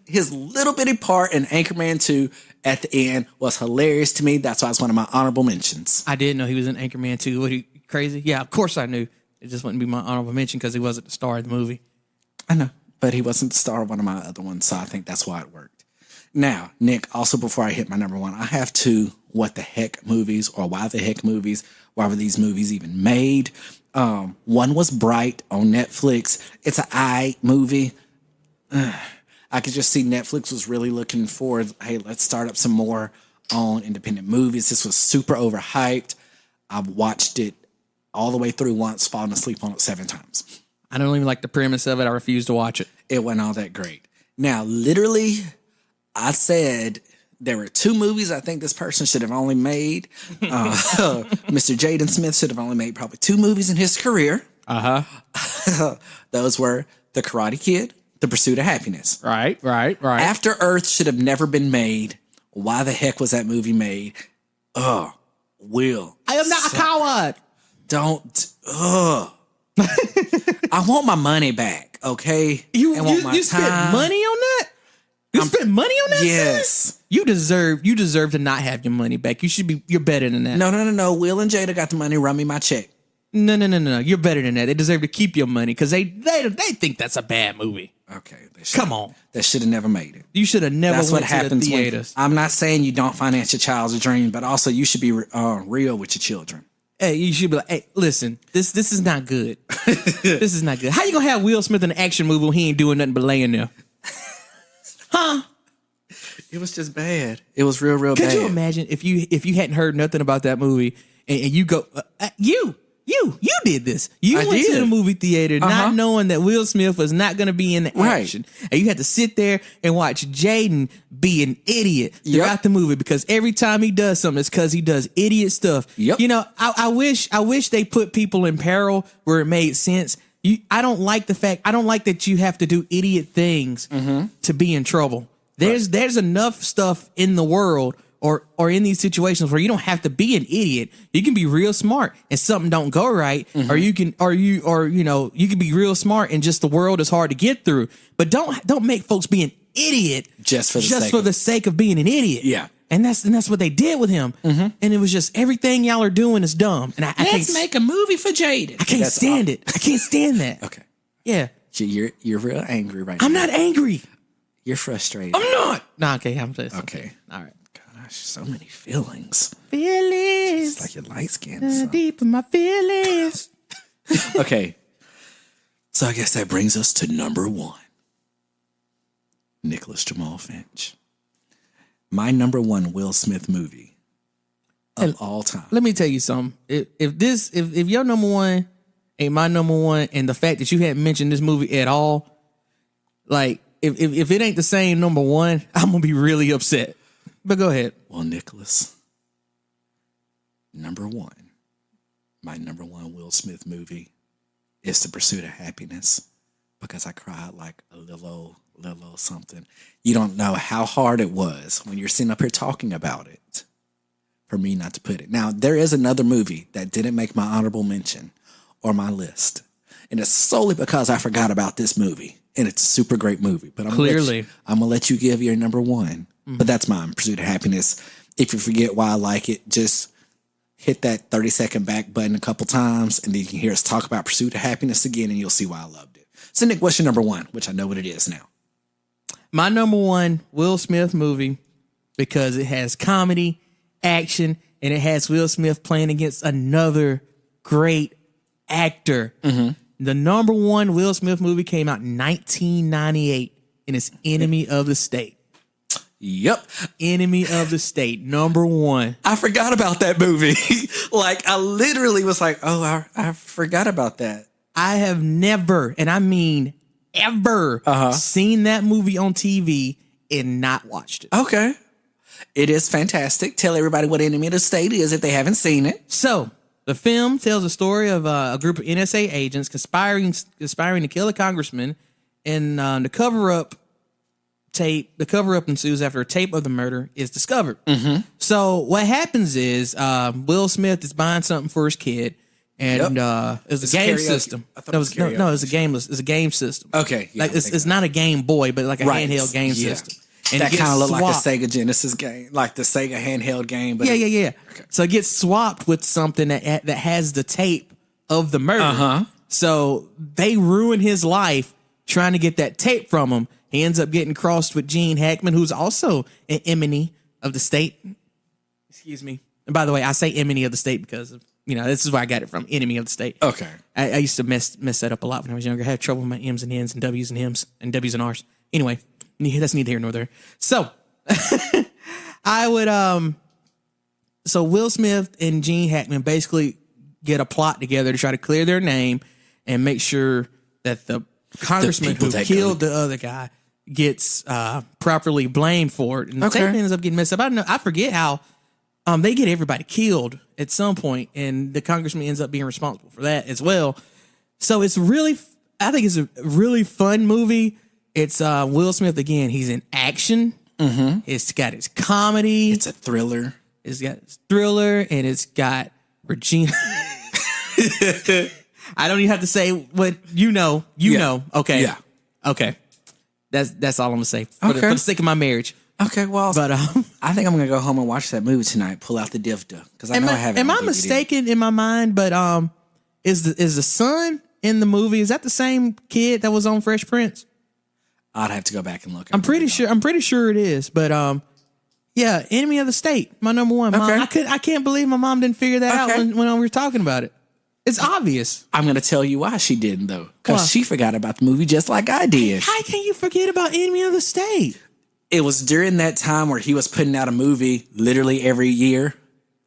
His little bitty part in Anchorman 2 at the end was hilarious to me. That's why it's one of my honorable mentions. I didn't know he was in Anchorman 2. What, he crazy? Yeah, of course I knew. It just wouldn't be my honorable mention because he wasn't the star of the movie. I know, but he wasn't the star of one of my other ones, so I think that's why it worked. Now, Nick, also before I hit my number 1, I have 2 what the heck movies or why the heck movies. Why were these movies even made? One was Bright on Netflix. It's an movie. I could just see Netflix was really looking forward. Hey, let's start up some more on independent movies. This was super overhyped. I've watched it all the way through once, fallen asleep on it 7 times. I don't even like the premise of it. I refuse to watch it. It wasn't all that great. Now, literally, I said there were 2 movies I think this person should have only made. Mr. Jaden Smith should have only made probably 2 movies in his career. Those were The Karate Kid, The Pursuit of Happyness. Right. After Earth should have never been made. Why the heck was that movie made? Will. I am not a coward. Don't. I want my money back, okay? You spent money on that? You spent money on that? Yes. Sir? You deserve to not have your money back. You're better than that. No. Will and Jada got the money. Run me my check. No. You're better than that. They deserve to keep your money because they think that's a bad movie. Okay. Come on. They should have never made it. You should have never That's went what to happens the theaters. I'm not saying you don't finance your child's dream, but also you should be real with your children. Hey, you should be like, hey, listen, this is not good. This is not good. How you gonna have Will Smith in an action movie when he ain't doing nothing but laying there? Huh? It was just bad. It was real bad. Could you imagine if you hadn't heard nothing about that movie and you go, You did this. You went to the movie theater not knowing that Will Smith was not going to be in the action. And you had to sit there and watch Jaden be an idiot throughout the movie because every time he does something, it's because he does idiot stuff. Yep. You know, I wish they put people in peril where it made sense. I don't like that you have to do idiot things to be in trouble. There's enough stuff in the world or in these situations where you don't have to be an idiot. You can be real smart and something don't go right, or you can be real smart and just the world is hard to get through. But don't make folks be an idiot just for the sake of being an idiot. Yeah. And that's what they did with him. And it was just everything y'all are doing is dumb. And Let's make a movie for Jaden. I can't stand it. I can't stand that. Okay. Yeah. You're real angry right now. I'm not angry. You're frustrated. I'm not. Nah, okay. I'm just okay. All right. Gosh, so many feelings. Feelings. It's like your light skin. Deep in my feelings. Okay. So I guess that brings us to number 1. Nicholas Jamal Finch. My number 1 Will Smith movie of all time. Let me tell you something. If your number 1 ain't my number 1, and the fact that you hadn't mentioned this movie at all, like if it ain't the same number 1, I'm gonna be really upset. But go ahead. Well, Nicholas, number 1, my number 1 Will Smith movie is The Pursuit of Happyness, because I cried like a little old something. You don't know how hard it was when you're sitting up here talking about it for me not to put it. Now, there is another movie that didn't make my honorable mention or my list, and it's solely because I forgot about this movie, and it's a super great movie. But I'm gonna let you give your number 1. But that's mine, Pursuit of Happyness. If you forget why I like it, just hit that 30-second back button a couple times, and then you can hear us talk about Pursuit of Happyness again, and you'll see why I loved it. So, Nick, what's your number 1? Which I know what it is now. My number 1 Will Smith movie, because it has comedy, action, and it has Will Smith playing against another great actor. The number 1 Will Smith movie came out in 1998, and it's Enemy of the State. Yep. Enemy of the State, number 1. I forgot about that movie. Like, I literally was like, oh, I forgot about that. I have never, and I mean ever, seen that movie on TV and not watched it. Okay. It is fantastic. Tell everybody what Enemy of the State is if they haven't seen it. So, the film tells the story of a group of NSA agents conspiring to kill a congressman, and the cover-up ensues after a tape of the murder is discovered. So what happens is Will Smith is buying something for his kid, and it's a game system. It's a game system. Okay, like it's not a Game Boy, but like a handheld game system. And that kind of looked like a Sega Genesis game, like the Sega handheld game. But yeah. Okay. So it gets swapped with something that has the tape of the murder. So they ruin his life trying to get that tape from him. He ends up getting crossed with Gene Hackman, who's also an enemy of the state. Excuse me. And by the way, I say enemy of the state because of, this is where I got it from. Enemy of the state. Okay. I used to mess that up a lot when I was younger. I had trouble with my M's and N's and W's and M's and W's and R's. Anyway, that's neither here nor there. So I would so Will Smith and Gene Hackman basically get a plot together to try to clear their name and make sure that the congressman who killed the other guy gets properly blamed for it. And the tape ends up getting messed up. I forget how they get everybody killed at some point, and the congressman ends up being responsible for that as well. So I think it's a really fun movie. It's Will Smith again. He's in action. It's got his comedy. It's a thriller. It's got his thriller, and it's got Regina. I don't even have to say what you know. You know. Okay. Yeah. Okay. That's all I'm gonna say for the sake of my marriage. Okay. Well, but I think I'm gonna go home and watch that movie tonight. Pull out the DivDa because I know I haven't. Am I mistaken in my mind? But is the son in the movie? Is that the same kid that was on Fresh Prince? I'd have to go back and look. I'm pretty sure it is. But yeah, Enemy of the State, my number 1. Okay. I can't believe my mom didn't figure that out when we were talking about it. It's obvious. I'm going to tell you why she didn't, though. Because she forgot about the movie just like I did. How can you forget about Enemy of the State? It was during that time where he was putting out a movie literally every year.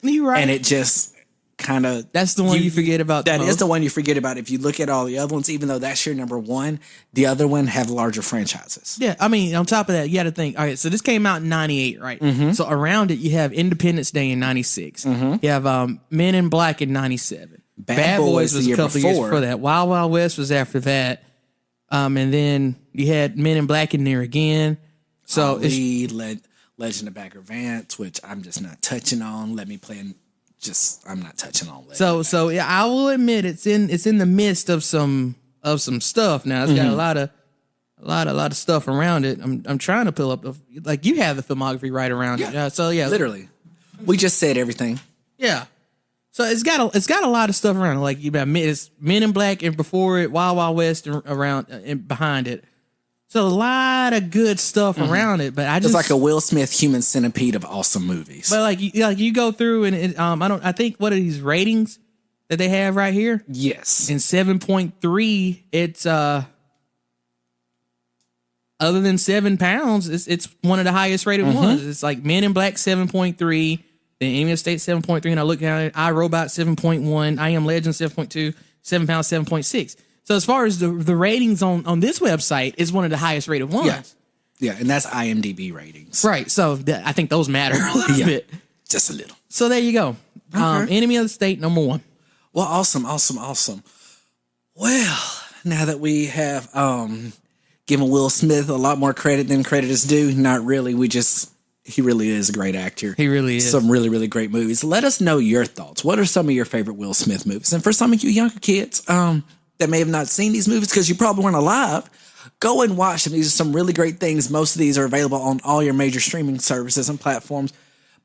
You're right. And it just kind of... That's the one you forget about the That is most. the one you forget about. If you look at all the other ones, even though that's your number one, the other one have larger franchises. Yeah, I mean, on top of that, you got to think. All right, so this came out in '98, right? So around it, you have Independence Day in '96. You have Men in Black in '97. Bad Boys was the a year couple years before. before that. Wild Wild West was after that. And then you had Men in Black in there again. So it's, Ali, Legend of Bagger Vance, which I'm just not touching on. Let me play in... I'm not touching on Legend. so yeah, I will admit it's in the midst of some stuff now. It's got a lot of stuff around it. I'm trying to pull up like you have the filmography right around it. So yeah, Literally. We just said everything. yeah. So it's got a lot of stuff around it. Like you got it's Men in Black and before it, Wild Wild West and around and behind it. So a lot of good stuff around it, but I just It's like a Will Smith human centipede of awesome movies. but like you go through and I think what are these ratings that they have right here? Yes. In 7.3, it's other than 7 pounds, it's one of the highest rated ones. It's like Men in Black 7.3, then Enemy of the State 7.3, and I look at it, iRobot 7.1, I Am Legend 7.2, 7 pounds 7.6. So as far as the ratings on this website, is one of the highest rated ones. Yeah. Yeah, and that's IMDb ratings. Right. So I think those matter a little bit. Just a little. So there you go. Enemy of the State, number 1. Well, awesome. Well, now that we have given Will Smith a lot more credit than credit is due, not really. He really is a great actor. He really is. Some really, really great movies. Let us know your thoughts. What are some of your favorite Will Smith movies? And for some of you younger kids that may have not seen these movies because you probably weren't alive, go and watch them. These are some really great things. Most of these are available on all your major streaming services and platforms.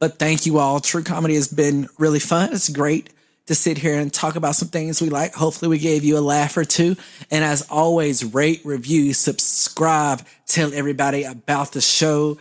But thank you all. True Comedy has been really fun. It's great to sit here and talk about some things we like. Hopefully we gave you a laugh or two. And as always, rate, review, subscribe, tell everybody about the show.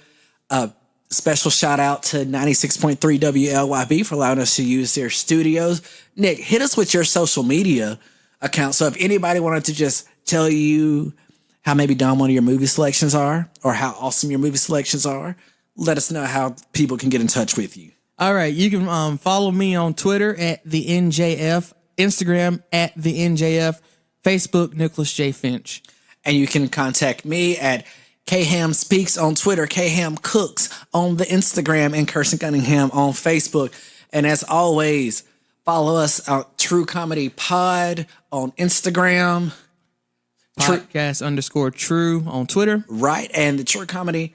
Special shout out to 96.3 WLYB for allowing us to use their studios. Nick, hit us with your social media account. So if anybody wanted to just tell you how maybe dumb one of your movie selections are or how awesome your movie selections are, let us know how people can get in touch with you. All right. You can follow me on Twitter at the NJF, Instagram at the NJF, Facebook, Nicholas J. Finch. And you can contact me at Kham Speaks on Twitter, Kham Cooks on the Instagram, and Kirstan Cunningham on Facebook. And as always, follow us on True Comedy Pod on Instagram. Podcast_true on Twitter. Right. And the True Comedy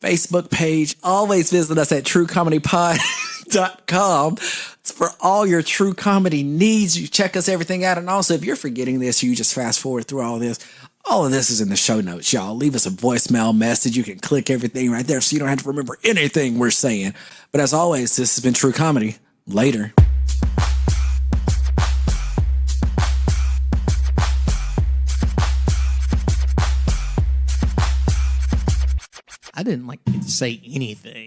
Facebook page. Always visit us at truecomedypod.com for all your true comedy needs. You check us everything out. And also, if you're forgetting this, you just fast forward through all this. All of this is in the show notes, y'all. Leave us a voicemail message. You can click everything right there so you don't have to remember anything we're saying. But as always, this has been True Comedy. Later. I didn't like get to say anything.